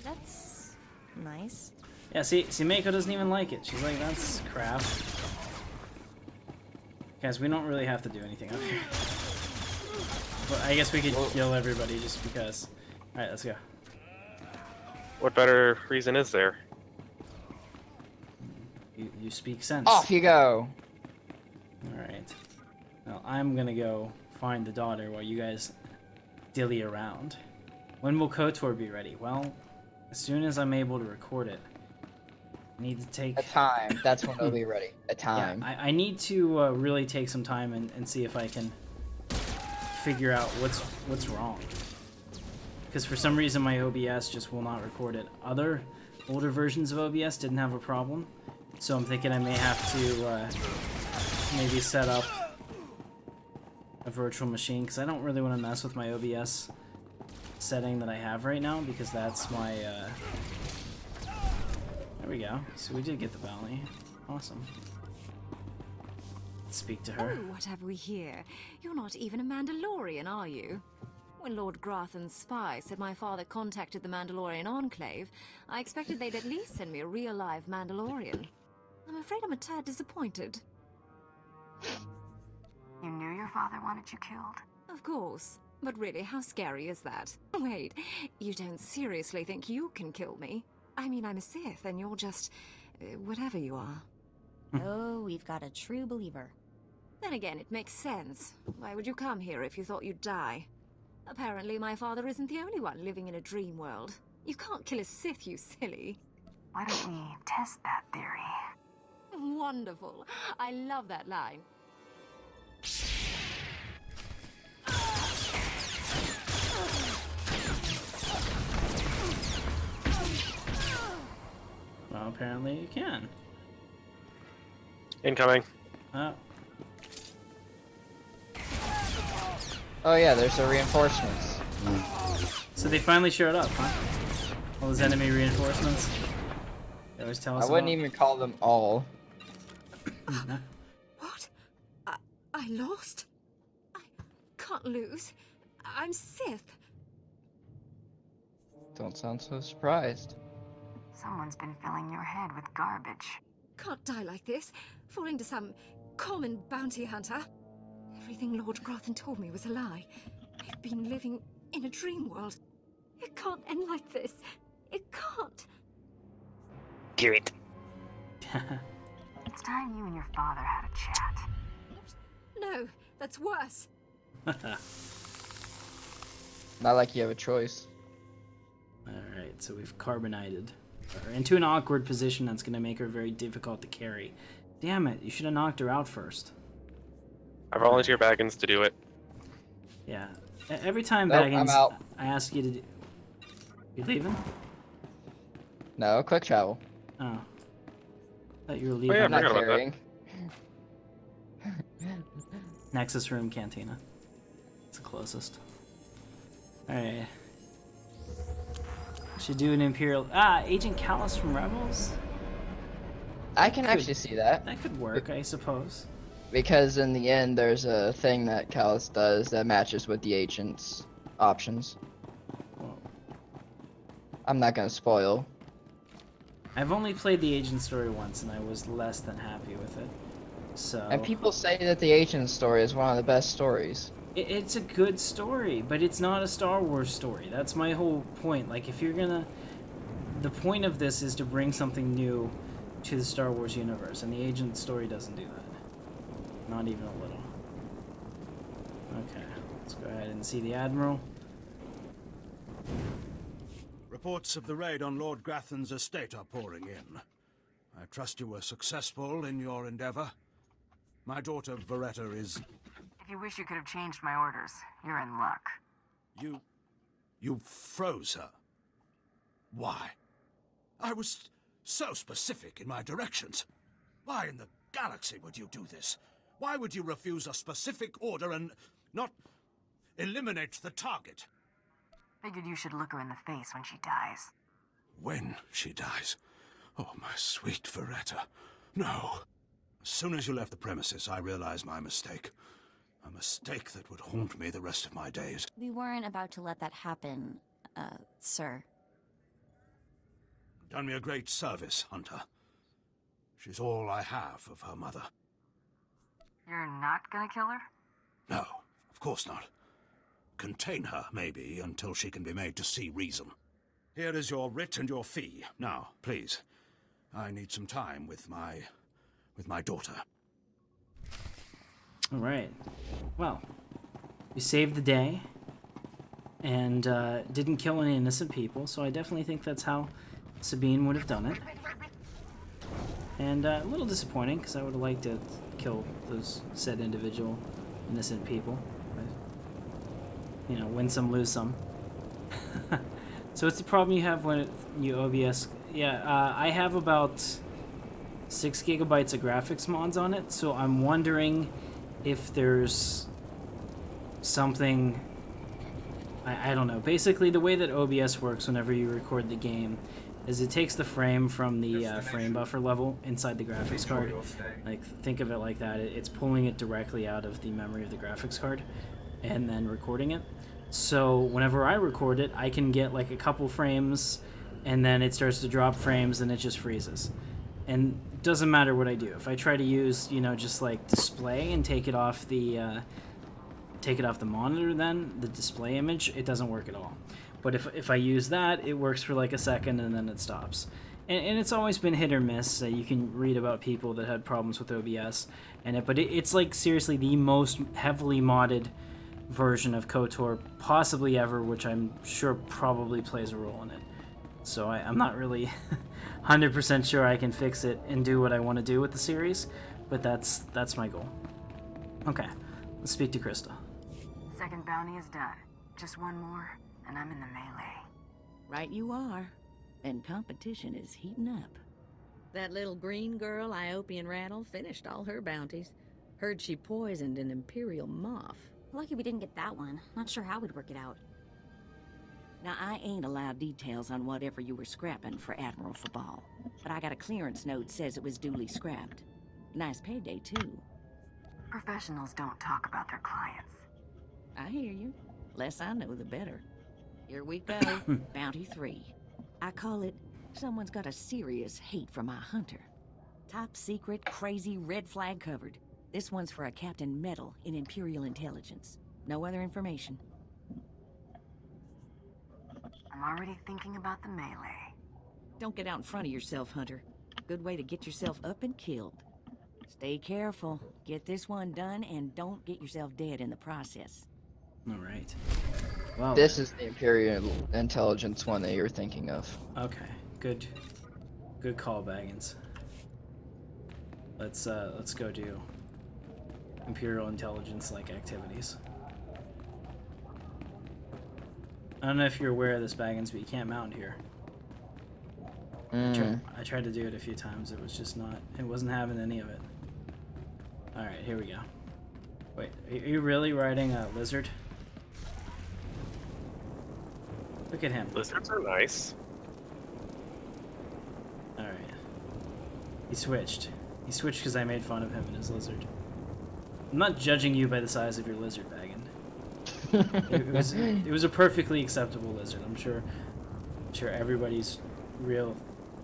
That's nice. Yeah, see, Mako doesn't even like it. She's like, that's crap. Guys, we don't really have to do anything up here. But I guess we could kill everybody just because. Alright, let's go. What better reason is there? You speak sense. Off you go! Alright. Well, I'm gonna go find the daughter while you guys dilly around. When will KOTOR be ready? Well, as soon as I'm able to record it. I need to take... A time. That's when it'll be ready. A time. Yeah, I need to really take some time and see if I can figure out what's wrong. Because for some reason my OBS just will not record it. Other older versions of OBS didn't have a problem. So I'm thinking I may have to maybe set up a virtual machine, because I don't really want to mess with my OBS setting that I have right now, because that's my there we go. So we did get the bounty. Awesome. Let's speak to her. Oh, what have we here? You're not even a Mandalorian, are you? When Lord Grathan's spy said my father contacted the Mandalorian Enclave, I expected they'd at least send me a real live Mandalorian. I'm afraid I'm a tad disappointed. You knew your father wanted you killed? Of course. But really, how scary is that? Wait, you don't seriously think you can kill me? I mean, I'm a Sith, and you're just... whatever you are. Oh, we've got a true believer. Then again, it makes sense. Why would you come here if you thought you'd die? Apparently, my father isn't the only one living in a dream world. You can't kill a Sith, you silly. Why don't we test that theory? Wonderful. I love that line. Well, apparently you can. Incoming. Oh. Oh yeah, there's the reinforcements. So they finally showed up, huh? All those enemy reinforcements. They always tell us I wouldn't about. even call them all. What? I lost? I can't lose. I'm Sith. Don't sound so surprised. Someone's been filling your head with garbage. Can't die like this, falling to some common bounty hunter. Everything Lord Grothan told me was a lie. I've been living in a dream world. It can't end like this. It can't. Give it. It's time you and your father had a chat. No, that's worse. Not like you have a choice. Alright, so we've carbonated her into an awkward position that's going to make her very difficult to carry. Damn it, you should have knocked her out first. I volunteer Baggins to do it. Yeah. Every time Nope, Baggins, I'm out. I ask you to do... You leaving? No, quick travel. Oh. Thought you were leaving. yeah, I I'm not forgot about carrying. Nexus room, Cantina. It's the closest. Alright. Should do an Imperial... Agent Kaas from Rebels? I can actually see that. That could work, I suppose. Because in the end, there's a thing that Kaas does that matches with the agent's options. I'm not gonna spoil. I've only played the agent story once, and I was less than happy with it. So... And people say that the agent story is one of the best stories. It's a good story, but it's not a Star Wars story. That's my whole point. Like, if you're gonna... The point of this is to bring something new to the Star Wars universe, and the agent story doesn't do that. Not even a little. Okay, let's go ahead and see the Admiral. Reports of the raid on Lord Grathan's estate are pouring in. I trust you were successful in your endeavor. My daughter, Veretta, is... If you wish you could have changed my orders, you're in luck. You froze her. Why? I was so specific in my directions. Why in the galaxy would you do this? Why would you refuse a specific order and not eliminate the target? Figured you should look her in the face when she dies. When she dies? Oh, my sweet Veretta. No. As soon as you left the premises, I realized my mistake. A mistake that would haunt me the rest of my days. We weren't about to let that happen, sir. Done me a great service, Hunter. She's all I have of her mother. You're not gonna kill her? No, of course not. Contain her, maybe, until she can be made to see reason. Here is your writ and your fee. Now, please. I need some time with my daughter. Alright. Well, we saved the day, and didn't kill any innocent people, so I definitely think that's how Sabine would have done it. And a little disappointing, because I would have liked to kill those said individual innocent people. But, you know, win some, lose some. So what's the problem you have when you OBS? Yeah, I have about 6 gigabytes of graphics mods on it, so I'm wondering if there's something... I don't know. Basically, the way that OBS works whenever you record the game is it takes the frame from the frame buffer level inside the graphics card. Like, think of it like that. It's pulling it directly out of the memory of the graphics card and then recording it. So whenever I record it, I can get like a couple frames and then it starts to drop frames and it just freezes. And it doesn't matter what I do. If I try to use, you know, just like display and take it off the monitor, then the display image, it doesn't work at all. But if I use that, it works for like a second and then it stops. And it's always been hit or miss. You can read about people that had problems with OBS, but it's like seriously the most heavily modded version of KOTOR possibly ever, which I'm sure probably plays a role in it. so I'm not really 100% sure I can fix it and do what I want to do with the series, but that's my goal. Okay, let's speak to Krista. Second bounty is done. Just one more, and I'm in the melee. Right you are. And competition is heating up. That little green girl, Iopian Rattle, finished all her bounties. Heard she poisoned an imperial moth. Lucky we didn't get that one. Not sure how we'd work it out. Now, I ain't allowed details on whatever you were scrapping for Admiral Fabal, but I got a clearance note says it was duly scrapped. Nice payday, too. Professionals don't talk about their clients. I hear you. Less I know, the better. Here we go. Bounty 3. I call it, someone's got a serious hate for my hunter. Top secret, crazy, red flag covered. This one's for a Captain Metal in Imperial Intelligence. No other information. I'm already thinking about the melee. Don't get out in front of yourself, Hunter. Good way to get yourself up and killed. Stay careful. Get this one done and don't get yourself dead in the process. Alright. Well, this is the Imperial Intelligence one that you're thinking of. Okay, good call, Baggins. Let's go do Imperial Intelligence like activities. I don't know if you're aware of this, Baggins, but you can't mount here. I tried to do it a few times. It was just not. It wasn't having any of it. All right, here we go. Wait, are you really riding a lizard? Look at him. Lizards are nice. All right. He switched. He switched because I made fun of him and his lizard. I'm not judging you by the size of your lizard, Baggin. It was a perfectly acceptable lizard. I'm sure everybody's real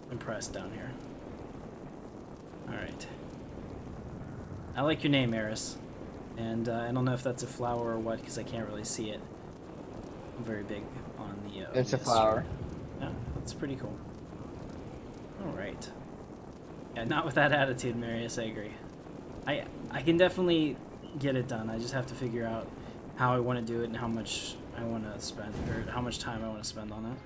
impressed down here. All right. I like your name, Eris, and I don't know if that's a flower or what because I can't really see it. I'm very big on the. It's a flower. Yeah, that's pretty cool. All right. Yeah, not with that attitude, Marius. I agree. I can definitely get it done. I just have to figure out how I want to do it and how much I want to spend, or how much time I want to spend on it.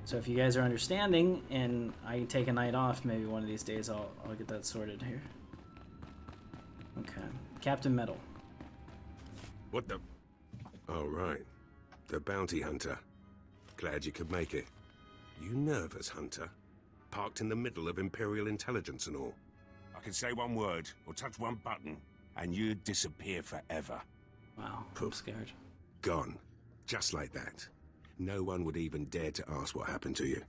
So if you guys are understanding and I take a night off, maybe one of these days I'll get that sorted here. Okay. Captain Metal. What the? Oh, right. The bounty hunter. Glad you could make it. You nervous, Hunter? Parked in the middle of Imperial Intelligence and all. I can say one word or touch one button, and you'd disappear forever. Wow, I'm scared. Gone. Just like that. No one would even dare to ask what happened to you.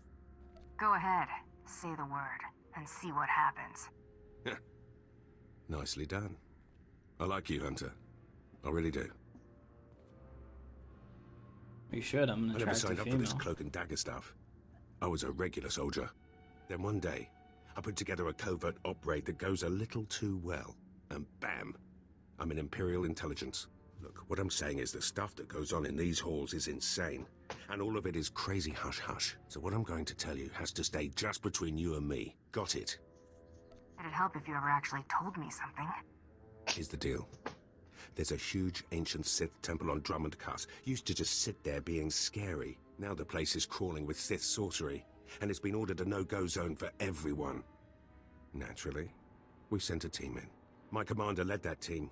Go ahead, say the word, and see what happens. Nicely done. I like you, Hunter. I really do. You should. I'm an I never attractive signed up female. for this cloak and dagger stuff. I was a regular soldier. Then one day, I put together a covert op raid that goes a little too well. And bam, I'm in Imperial Intelligence. Look, what I'm saying is the stuff that goes on in these halls is insane. And all of it is crazy hush-hush. So what I'm going to tell you has to stay just between you and me. Got it? It'd help if you ever actually told me something. Here's the deal. There's a huge ancient Sith temple on Dromund Kaas. Used to just sit there being scary. Now the place is crawling with Sith sorcery. And it's been ordered a no-go zone for everyone. Naturally, we sent a team in. My commander led that team.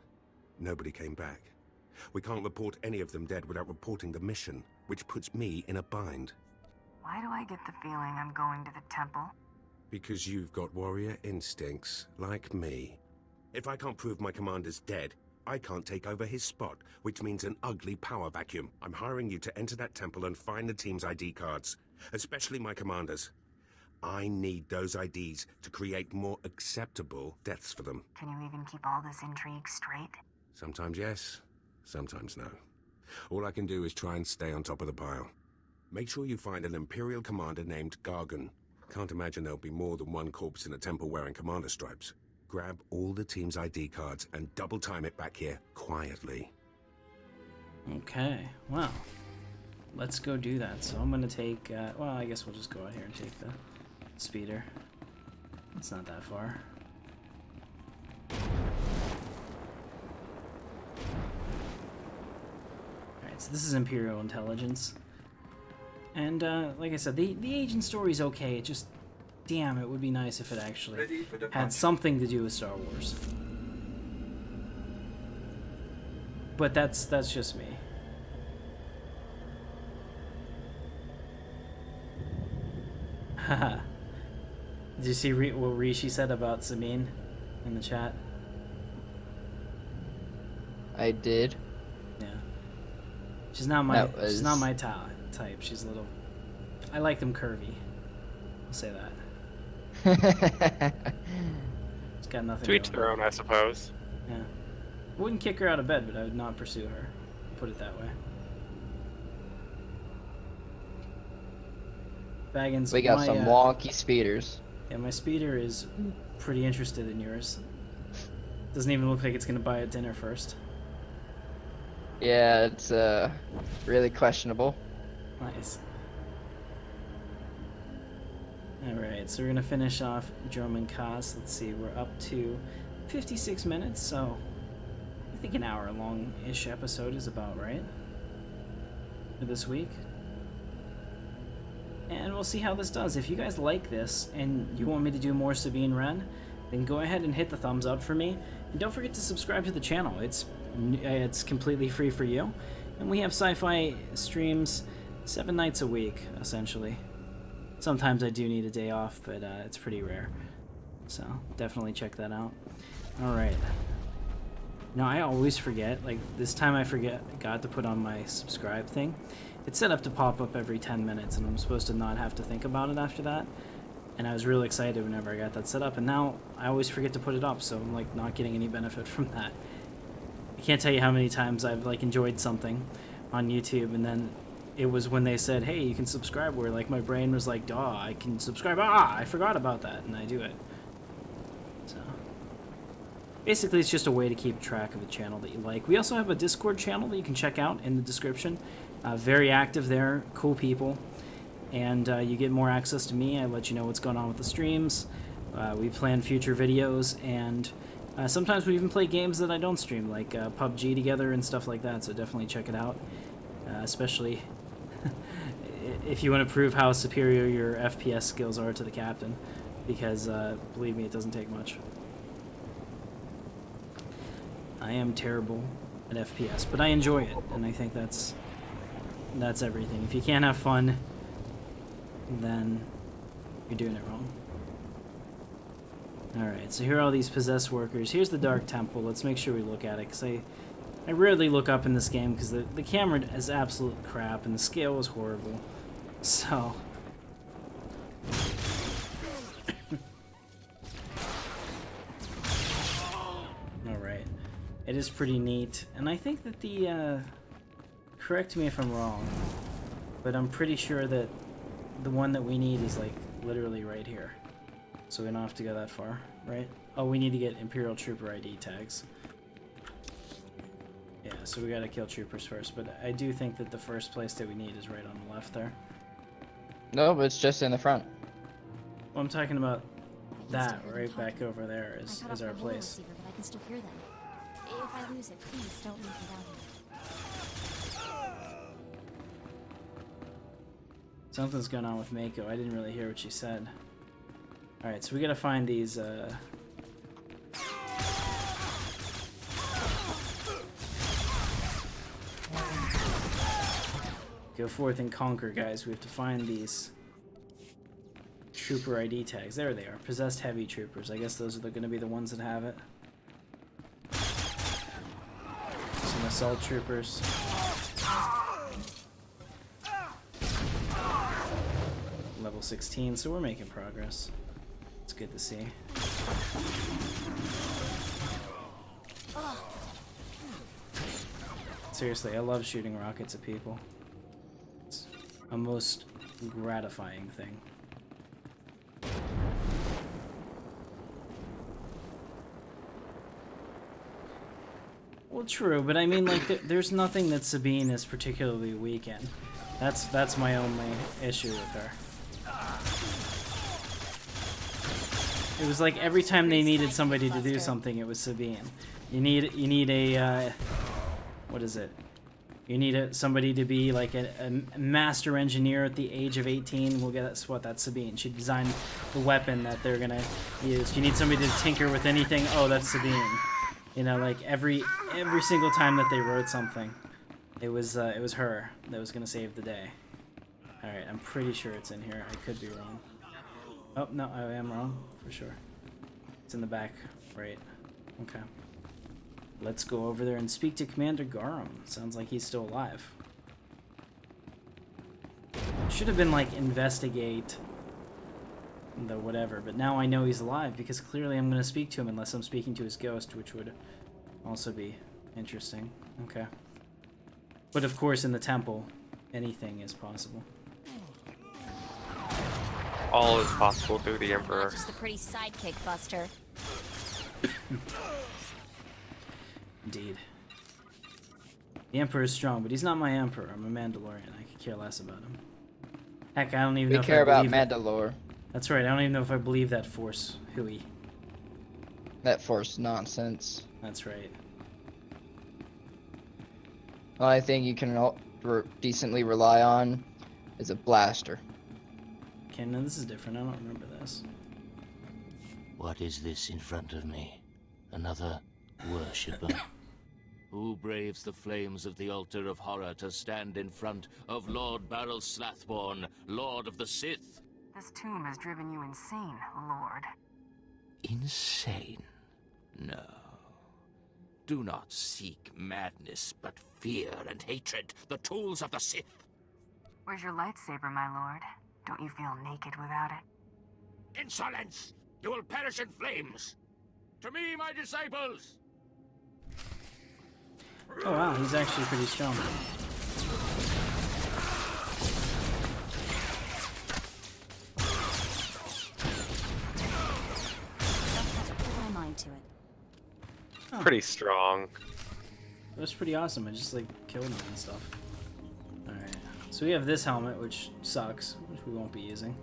Nobody came back. We can't report any of them dead without reporting the mission, which puts me in a bind. Why do I get the feeling I'm going to the temple? Because you've got warrior instincts, like me. If I can't prove my commander's dead, I can't take over his spot, which means an ugly power vacuum. I'm hiring you to enter that temple and find the team's ID cards, especially my commander's. I need those IDs to create more acceptable deaths for them. Can you even keep all this intrigue straight? Sometimes yes, sometimes no. All I can do is try and stay on top of the pile. Make sure you find an Imperial commander named Gargan. Can't imagine there'll be more than one corpse in a temple wearing commander stripes. Grab all the team's ID cards and double time it back here, quietly. Okay, well, let's go do that. So I'm gonna take, well, I guess we'll just go out here and take the speeder. It's not that far. Alright, so this is Imperial Intelligence. And like I said, the agent story's okay. It just, damn, it would be nice if it actually had something to do with Star Wars. But that's just me. Haha. Did you see what Rishi said about Sabine in the chat? I did. Yeah. She's not my type. She's a little. I like them curvy. I'll say that. It's got nothing. To each their own, I suppose. Yeah. I wouldn't kick her out of bed, but I would not pursue her. Put it that way. Baggins. We got some wonky speeders. Yeah, my speeder is pretty interested in yours. Doesn't even look like it's gonna buy a dinner first. Yeah, it's really questionable. Nice. Alright, so we're gonna finish off Dromund Kaas. Let's see, we're up to 56 minutes, so I think an hour long-ish episode is about right for this week. And we'll see how this does. If you guys like this and you want me to do more Sabine Wren, then go ahead and hit the thumbs up for me. And don't forget to subscribe to the channel. It's completely free for you. And we have sci-fi streams 7 nights a week, essentially. Sometimes I do need a day off, but it's pretty rare. So definitely check that out. Alright. Now I always forget, like this time I got to put on my subscribe thing. It's set up to pop up every 10 minutes and I'm supposed to not have to think about it after that. And I was really excited whenever I got that set up, and now I always forget to put it up, so I'm like not getting any benefit from that. I can't tell you how many times I've like enjoyed something on YouTube and then it was when they said, hey, you can subscribe, where like my brain was like, duh, I can subscribe, I forgot about that, and I do it. So basically it's just a way to keep track of a channel that you like. We also have a Discord channel that you can check out in the description. Very active there, cool people, and you get more access to me. I let you know what's going on with the streams. We plan future videos, and sometimes we even play games that I don't stream, like PUBG together and stuff like that, so definitely check it out. Especially if you want to prove how superior your FPS skills are to the captain, because believe me, it doesn't take much. I am terrible at FPS, but I enjoy it, and I think that's everything. If you can't have fun, then you're doing it wrong. Alright, so here are all these possessed workers. Here's the Dark Temple. Let's make sure we look at it, because I rarely look up in this game, because the camera is absolute crap, and the scale is horrible. So alright. It is pretty neat, and I think that the correct me if I'm wrong, but I'm pretty sure that the one that we need is like literally right here. So we don't have to go that far, right? Oh, we need to get Imperial Trooper ID tags. Yeah, so we gotta kill troopers first, but I do think that the first place that we need is right on the left there. No, but it's just in the front. Well, I'm talking about that right back over there is our place. Receiver, but I can still hear them. If I lose it, please don't leave me down here. Something's going on with Mako. I didn't really hear what she said. Alright, so we gotta find these, go forth and conquer, guys. We have to find these trooper ID tags. There they are. Possessed heavy troopers. I guess those are gonna be the ones that have it. Some assault troopers. Level 16, so we're making progress. It's good to see. Seriously, I love shooting rockets at people. It's a most gratifying thing. Well, true, but I mean, like, there's nothing that Sabine is particularly weak in. That's my only issue with her. It was like every time they needed somebody to do something, it was Sabine. You need a, what is it? You need somebody to be like a master engineer at the age of 18. We'll get that's Sabine. She designed the weapon that they're gonna use. You need somebody to tinker with anything. Oh, that's Sabine. You know, like every single time that they wrote something, it was her that was gonna save the day. All right, I'm pretty sure it's in here. I could be wrong. Oh no, I am wrong for sure. It's in the back, right? Okay. Let's go over there and speak to Commander Garum. Sounds like he's still alive. Should have been like investigate the whatever, but now I know he's alive because clearly I'm going to speak to him unless I'm speaking to his ghost, which would also be interesting. Okay. But of course in the temple, anything is possible. All is possible through the Emperor. Not just a pretty sidekick, Buster. Indeed. The Emperor is strong, but he's not my Emperor. I'm a Mandalorian. I could care less about him. Heck, I don't even know if I care about believe Mandalore. That's right. I don't even know if I believe that Force hooey. That Force nonsense. That's right. The only thing you can decently rely on is a blaster. Okay, no, this is different. I don't remember this. What is this in front of me? Another worshipper? Who braves the flames of the altar of horror to stand in front of Lord Baral Slathborn, Lord of the Sith? This tomb has driven you insane, Lord. Insane? No. Do not seek madness, but fear and hatred, the tools of the Sith. Where's your lightsaber, my lord? Don't you feel naked without it? Insolence! You will perish in flames! To me, my disciples! Oh wow, he's actually pretty strong. Put my mind to it. Oh. Pretty strong. It was pretty awesome. I just like killed him and stuff. Alright. So we have this helmet, which sucks, which we won't be using.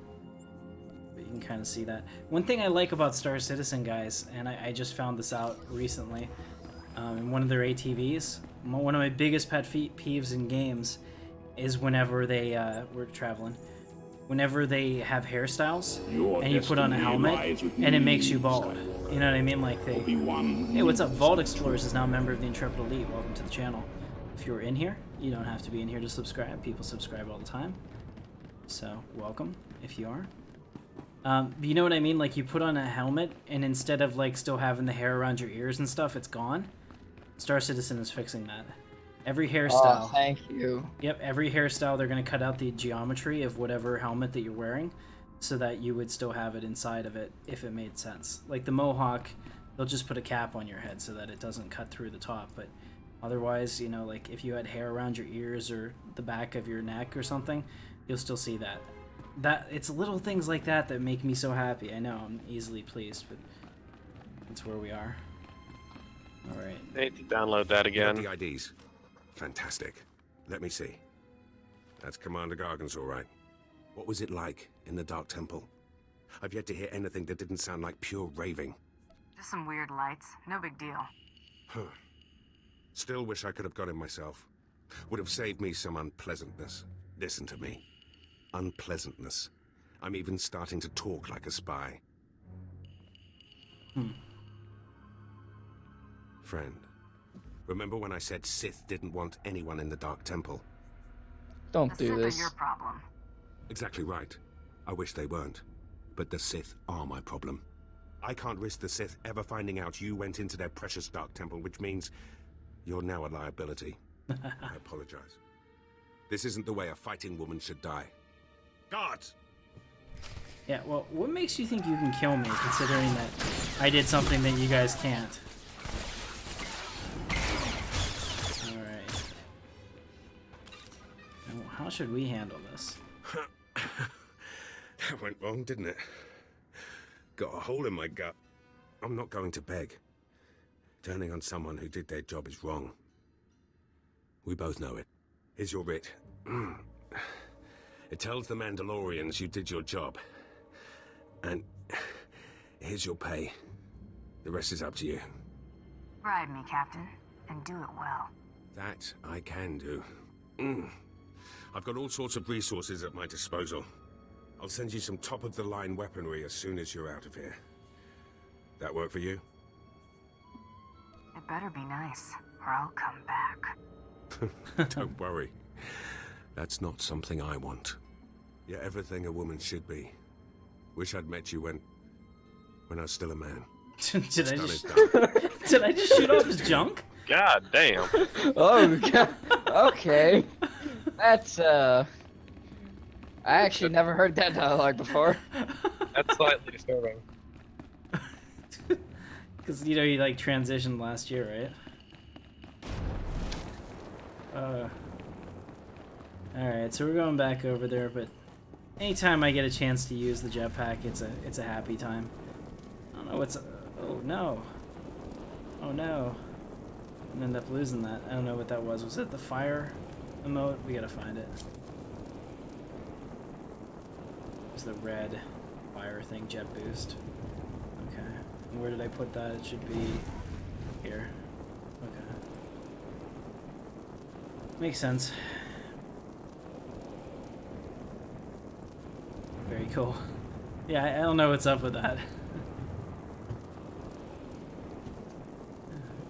But you can kind of see that. One thing I like about Star Citizen, guys, and I just found this out recently, in one of their ATVs, one of my biggest pet peeves in games is whenever they, we're traveling, whenever they have hairstyles, and you put on a helmet, and it makes you bald. You know what I mean? Like they, hey, what's up? Vault Explorers is now a member of the Intrepid Elite. Welcome to the channel. If you're in here, you don't have to be in here to subscribe. People subscribe all the time. So, welcome, if you are. You know what I mean? Like, you put on a helmet, and instead of, like, still having the hair around your ears and stuff, it's gone. Star Citizen is fixing that. Every hairstyle... Oh, thank you. Yep, every hairstyle, they're going to cut out the geometry of whatever helmet that you're wearing, so that you would still have it inside of it, if it made sense. Like, the Mohawk, they'll just put a cap on your head so that it doesn't cut through the top, but... Otherwise, you know, like if you had hair around your ears or the back of your neck or something, you'll still see that. It's little things like that that make me so happy. I know, I'm easily pleased, but that's where we are. All right. I need to download that again. The IDs. Fantastic. Let me see. That's Commander Gargan's all right. What was it like in the Dark Temple? I've yet to hear anything that didn't sound like pure raving. Just some weird lights. No big deal. Huh. Still wish I could have got him myself. Would have saved me some unpleasantness. Listen to me. Unpleasantness. I'm even starting to talk like a spy. Friend, remember when I said Sith didn't want anyone in the Dark Temple? Don't do this. Sith are your problem. Exactly right. I wish they weren't. But the Sith are my problem. I can't risk the Sith ever finding out you went into their precious Dark Temple, which means... you're now a liability. I apologize. This isn't the way a fighting woman should die. Guards! Yeah, well, what makes you think you can kill me, considering that I did something that you guys can't? Alright. Now, how should we handle this? That went wrong, didn't it? Got a hole in my gut. I'm not going to beg. Turning on someone who did their job is wrong. We both know it. Here's your writ. It tells the Mandalorians you did your job. And here's your pay. The rest is up to you. Bribe me, Captain, and do it well. That I can do. I've got all sorts of resources at my disposal. I'll send you some top-of-the-line weaponry as soon as you're out of here. That work for you? It better be nice, or I'll come back. Don't worry. That's not something I want. You're everything a woman should be. Wish I'd met you when I was still a man. Did I just shoot off his junk? God damn. Oh, God. Okay. That's, I actually never heard that dialogue before. That's slightly disturbing. Because, you know, you, like, transitioned last year, right? Alright, so we're going back over there, but anytime I get a chance to use the jetpack, it's a happy time. I don't know what's... Oh, no. Oh, no. I'm gonna end up losing that. I don't know what that was. Was it the fire emote? We gotta find it. It was the red fire thing, jet boost. Okay. And where did I put that? It should be here. Okay. Makes sense. Very cool. Yeah, I don't know what's up with that.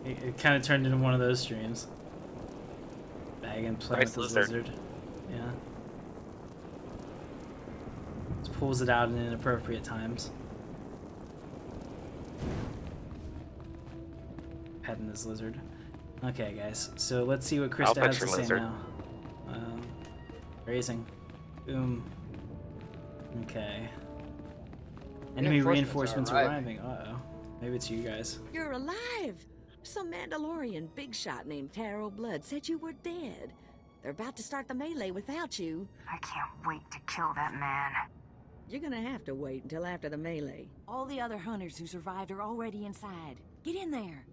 It kind of turned into one of those streams. Bag and play with this lizard. Yeah. Just pulls it out in inappropriate times. Petting this lizard. Okay, guys. So let's see what Krista has to say now. Raising. Boom. Okay. Enemy reinforcements arriving. Uh-oh. Maybe it's you guys. You're alive! Some Mandalorian big shot named Taro Blood said you were dead. They're about to start the melee without you. I can't wait to kill that man. You're gonna have to wait until after the melee. All the other hunters who survived are already inside. Get in there.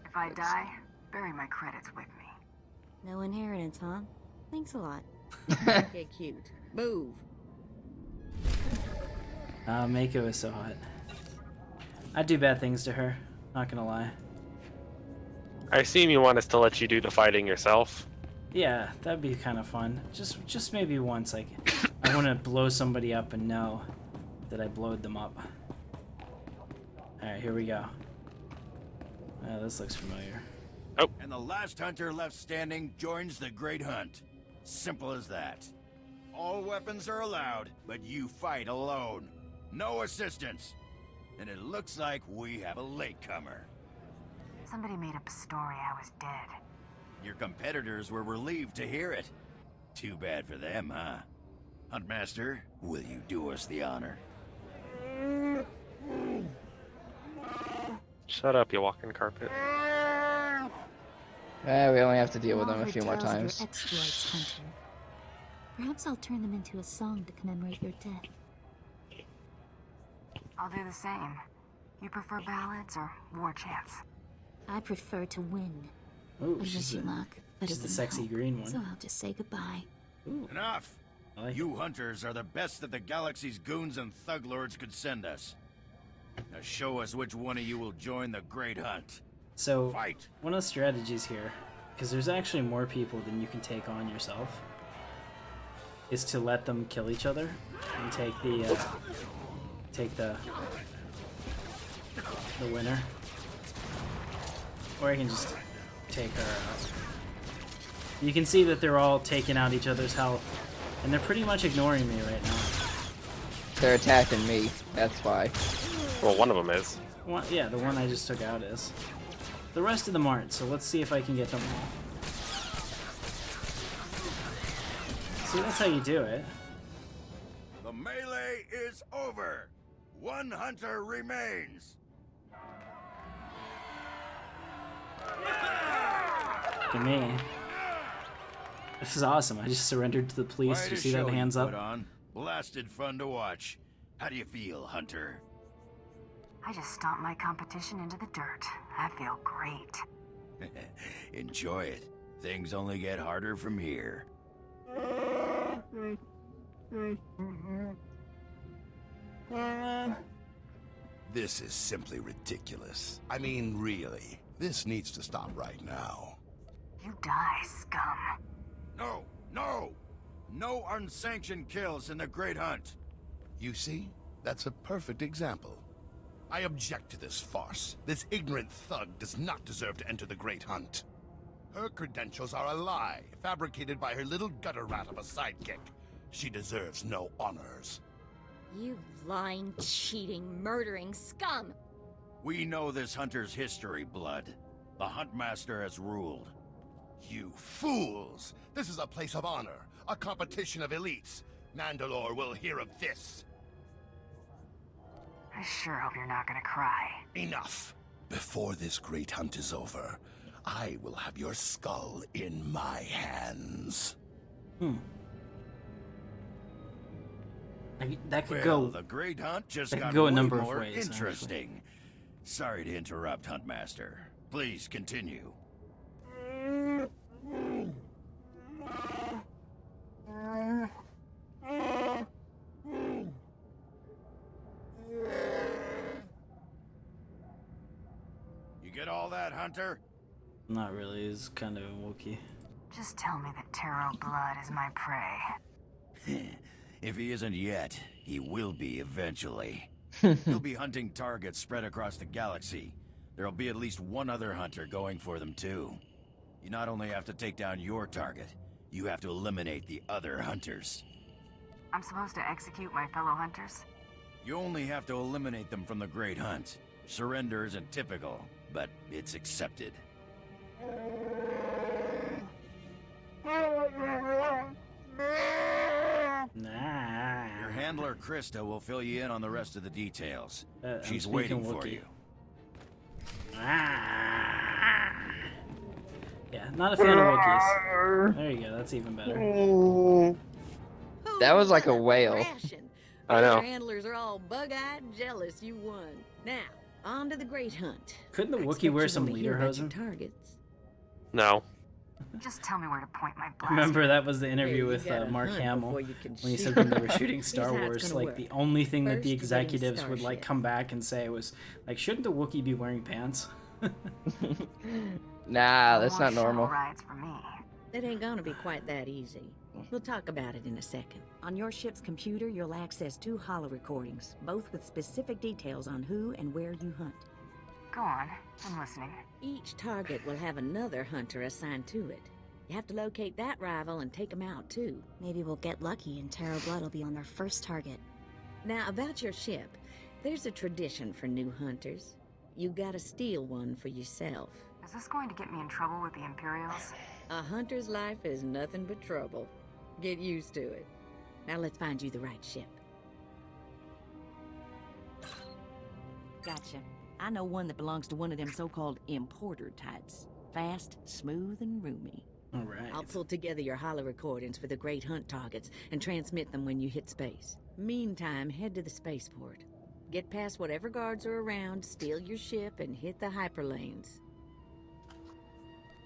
If I die, bury my credits with me. No inheritance, huh? Thanks a lot. Get cute. Move. Mako is so hot. I'd do bad things to her, not gonna lie. I assume you want us to let you do the fighting yourself. Yeah, that'd be kind of fun. Just maybe once, like, I want to blow somebody up and know that I blowed them up. Alright, here we go. This looks familiar. Oh. And the last hunter left standing joins the Great Hunt. Simple as that. All weapons are allowed, but you fight alone. No assistance. And it looks like we have a latecomer. Somebody made up a story I was dead. Your competitors were relieved to hear it. Too bad for them, huh? Huntmaster, will you do us the honor? Shut up, you walking carpet. We only have to deal with them a few more times. Your exploits, Hunter. Perhaps I'll turn them into a song to commemorate your death. I'll do the same. You prefer ballads or war chants? I prefer to win. Ooh, I wish you luck. She's the sexy green one. So I'll just say goodbye. Ooh. Enough! You hunters are the best that the galaxy's goons and thug lords could send us. Now show us which one of you will join the Great Hunt. So, Fight. One of the strategies here, because there's actually more people than you can take on yourself, is to let them kill each other and take the winner. Or I can just take her out. You can see that they're all taking out each other's health, and they're pretty much ignoring me right now. They're attacking me, that's why. Well, one of them is. One, yeah, the one I just took out is. The rest of them aren't, so let's see if I can get them all. See, that's how you do it. The melee is over. One hunter remains. To me. This is awesome. I just surrendered to the police. You see that hands up? Blasted fun to watch. How do you feel, Hunter? I just stomped my competition into the dirt. I feel great. Enjoy it. Things only get harder from here. This is simply ridiculous. I mean, really. This needs to stop right now. You die, scum. No, no! No unsanctioned kills in the Great Hunt. You see? That's a perfect example. I object to this farce. This ignorant thug does not deserve to enter the Great Hunt. Her credentials are a lie, fabricated by her little gutter rat of a sidekick. She deserves no honors. You lying, cheating, murdering scum! We know this hunter's history, Blood. The Huntmaster has ruled. You fools! This is a place of honor, a competition of elites. Mandalore will hear of this. I sure hope you're not gonna cry. Enough! Before this great hunt is over, I will have your skull in my hands. That could Well, go. the Great Hunt just that got could go a way number of more ways, interesting. Sorry to interrupt, Huntmaster. Please continue. You get all that, Hunter? Not really. He's kind of a Wookiee. Just tell me that Taro blood is my prey. If he isn't yet, he will be eventually. He'll be hunting targets spread across the galaxy. There'll be at least one other hunter going for them too. You not only have to take down your target, you have to eliminate the other hunters. I'm supposed to execute my fellow hunters? You only have to eliminate them from the Great Hunt. Surrender isn't typical, but it's accepted. Your handler Krista will fill you in on the rest of the details. She's waiting for you. Yeah, not a fan of Wookiees. There you go, that's even better. That was like a whale. I know. Your handlers are all bug-eyed and jealous you won. Now, on to the Great Hunt. Couldn't the I Wookiee expect wear you're some gonna hear about your lederhosen? targets. No. Just tell me where to point my blast. Remember that was the interview Hey, you with gotta Mark hunt Hamill before you can when he said shoot. when they were shooting Here's Star how it's Wars, gonna like work. the only thing that First, the you get in executives would like Starship. come back and say was like, shouldn't the Wookiee be wearing pants? Nah, that's No more not normal. shuttle rides for me. It ain't gonna be quite that easy. We'll talk about it in a second. On your ship's computer, you'll access 2 holo recordings, both with specific details on who and where you hunt. Go on, I'm listening. Each target will have another hunter assigned to it. You have to locate that rival and take him out, too. Maybe we'll get lucky and Taro Blood will be on their first target. Now, about your ship, there's a tradition for new hunters. You gotta steal one for yourself. Is this going to get me in trouble with the Imperials? A hunter's life is nothing but trouble. Get used to it. Now let's find you the right ship. Gotcha. I know one that belongs to one of them so-called importer types. Fast, smooth, and roomy. All right. I'll pull together your holo recordings for the Great Hunt targets and transmit them when you hit space. Meantime, head to the spaceport. Get past whatever guards are around, steal your ship, and hit the hyperlanes.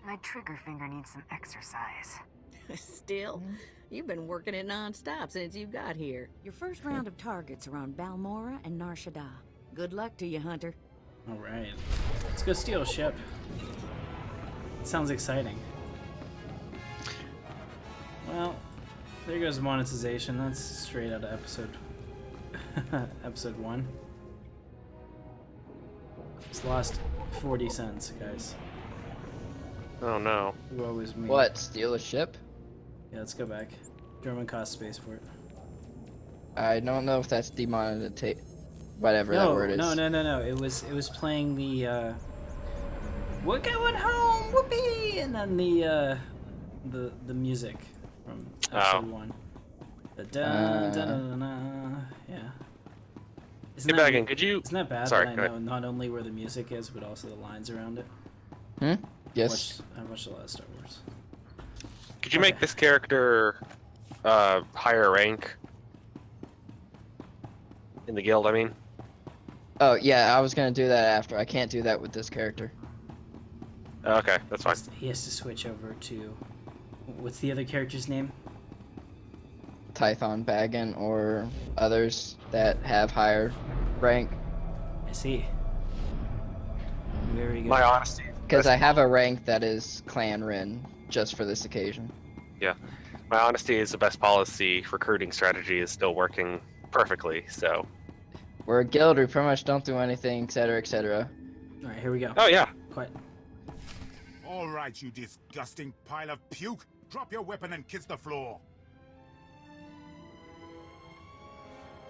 My trigger finger needs some exercise. Still? You've been working it non-stop since you got here. Your first round of targets are on Balmora and Nar Shaddaa. Good luck to you, Hunter. All right, let's go steal a ship. Sounds exciting. Well, there goes monetization. That's straight out of episode 1. Just lost 40 cents, guys. Oh no. Woe is me. What? Steal a ship? Yeah, let's go back. Dromund Kaas spaceport. I don't know if that's demonetization. Whatever that word is. No. It was playing the we're going home, whoopee, and then the music from episode 1. The dun, dun, dun, dun, yeah. Get back in. Could you? Isn't that bad? Sorry. That I know not only where the music is, but also the lines around it. Yes. I watched a lot of Star Wars. Could you make this character higher rank in the guild? I mean. Oh yeah, I was gonna do that after. I can't do that with this character. Okay, that's fine. He has to switch over to what's the other character's name? Tython Bagan or others that have higher rank. I see. Very good. My honesty. Because I have a rank that is Clan Rin just for this occasion. Yeah. My honesty is the best policy. Recruiting strategy is still working perfectly, so. We're a guild, we pretty much don't do anything, etc., etc. Alright, here we go. Oh, yeah. Quiet. All right, you disgusting pile of puke. Drop your weapon and kiss the floor.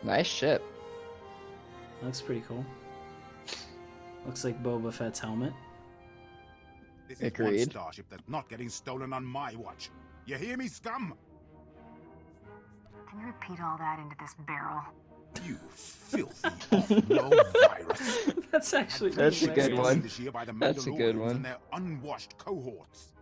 Nice ship. Looks pretty cool. Looks like Boba Fett's helmet. This is one starship that's not getting stolen on my watch. You hear me, scum? Can you repeat all that into this barrel? You filthy off-low virus. That's actually That's a good one. This year by the That's a good Mandalorians one. and their unwashed cohorts.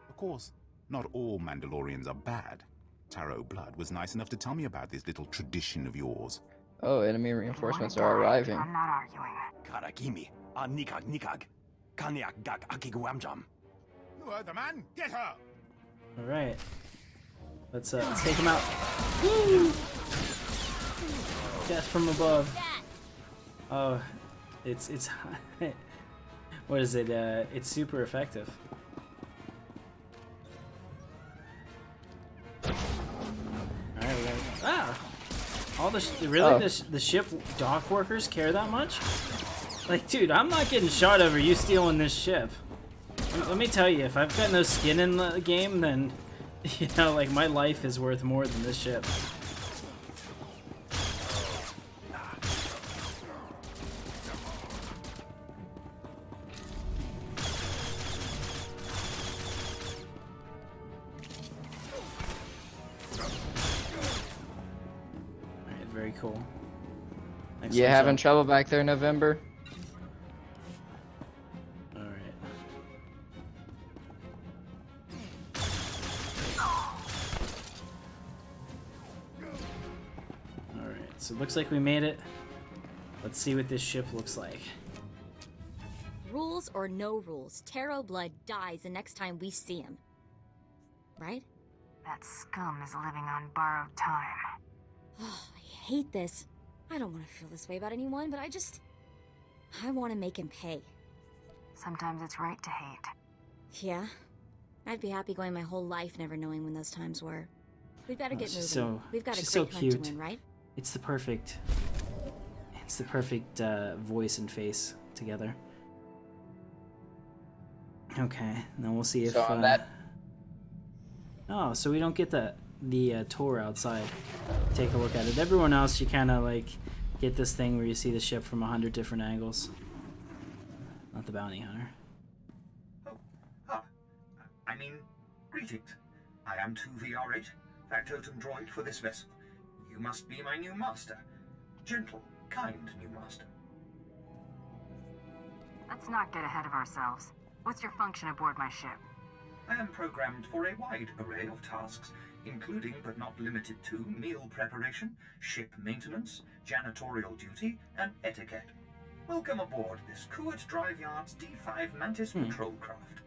Of course, not all Mandalorians are bad. Taro Blood was nice enough to tell me about this little tradition of yours. Oh, enemy reinforcements are arriving. I'm not arguing. Karakimi, nikag nikag, kanyak gak akiguamjam. You heard the man. Get her. Alright. Let's take him out. Woo! Death from above. Oh, it's what is it? It's super effective. Alright, we got all the the ship dock workers care that much? Like, dude, I'm not getting shot over you stealing this ship. Let me tell you, if I've got no skin in the game, then you know, like, my life is worth more than this ship. Alright, very cool. Next You one's having up. trouble back there, November? So it looks like we made it. Let's see what this ship looks like. Rules or no rules, Taro Blood dies the next time we see him. Right? That scum is living on borrowed time. Oh, I hate this. I don't want to feel this way about anyone, but I want to make him pay. Sometimes it's right to hate. Yeah? I'd be happy going my whole life never knowing when those times were. We've got to get moving. We've got a she's great so hunt cute. to win, right? It's the perfect voice and face together. Okay, then we'll see if. So on that. Oh, so we don't get the tour outside. Take a look at it. Everyone else, you kind of like get this thing where you see the ship from 100 different angles. Not the bounty hunter. I mean, greetings. I am 2VR8, factotum droid for this vessel. You must be my new master. Gentle, kind new master. Let's not get ahead of ourselves. What's your function aboard my ship? I am programmed for a wide array of tasks, including but not limited to meal preparation, ship maintenance, janitorial duty, and etiquette. Welcome aboard this Kuat Drive Yard's D5 Mantis patrol craft.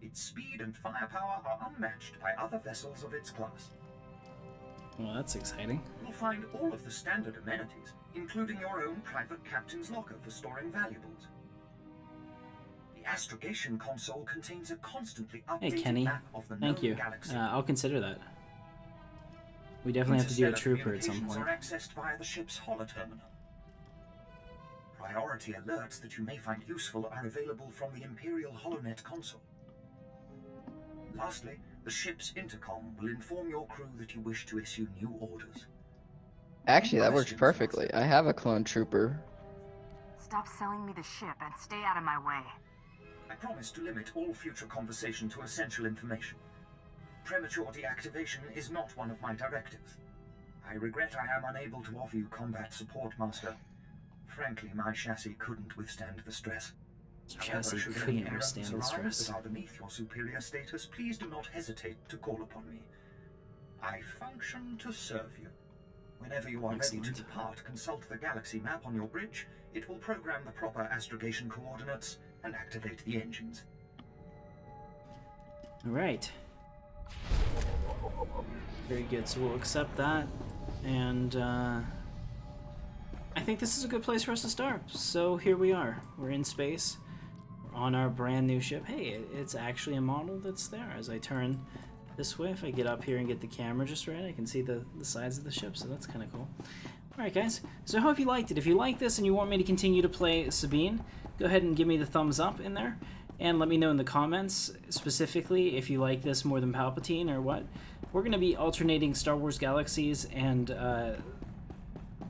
Its speed and firepower are unmatched by other vessels of its class. Well, that's exciting. You'll find all of the standard amenities, including your own private captain's locker for storing valuables. The astrogation console contains a constantly Hey, updated Kenny. map of the Thank known you. galaxy. I'll consider that. We definitely have to do a Interstellar trooper at some communications point. are accessed via the ship's holoterminal. Priority alerts that you may find useful are available from the Imperial HoloNet console. Lastly, the ship's intercom will inform your crew that you wish to issue new orders. Actually, that works perfectly. I have a clone trooper. Stop selling me the ship and stay out of my way. I promise to limit all future conversation to essential information. Premature deactivation is not one of my directives. I regret I am unable to offer you combat support, Master. Frankly, my chassis couldn't withstand the stress. Chassis However, should couldn't any withstand errands the arise stress. that are beneath your superior status, please do not hesitate to call upon me. I function to serve you. Whenever you are ready to Excellent. depart, consult the galaxy map on your bridge. It will program the proper astrogation coordinates and activate the engines. Alright. Very good, so we'll accept that, and I think this is a good place for us to start. So here we are. We're in space. We're on our brand new ship. Hey, it's actually a model that's there. As I turn this way, if I get up here and get the camera just right, I can see the sides of the ship, so that's kind of cool. Alright guys, so I hope you liked it. If you like this and you want me to continue to play Sabine, go ahead and give me the thumbs up in there. And let me know in the comments, specifically, if you like this more than Palpatine or what. We're going to be alternating Star Wars Galaxies and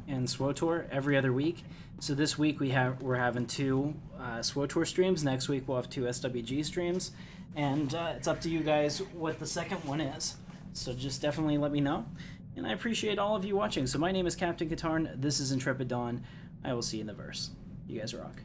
SWTOR every other week. So this week we're having 2 SWTOR streams. Next week we'll have 2 SWG streams. And it's up to you guys what the second one is. So just definitely let me know. And I appreciate all of you watching. So my name is Captain Katarn. This is Intrepid Dawn. I will see you in the verse. You guys rock.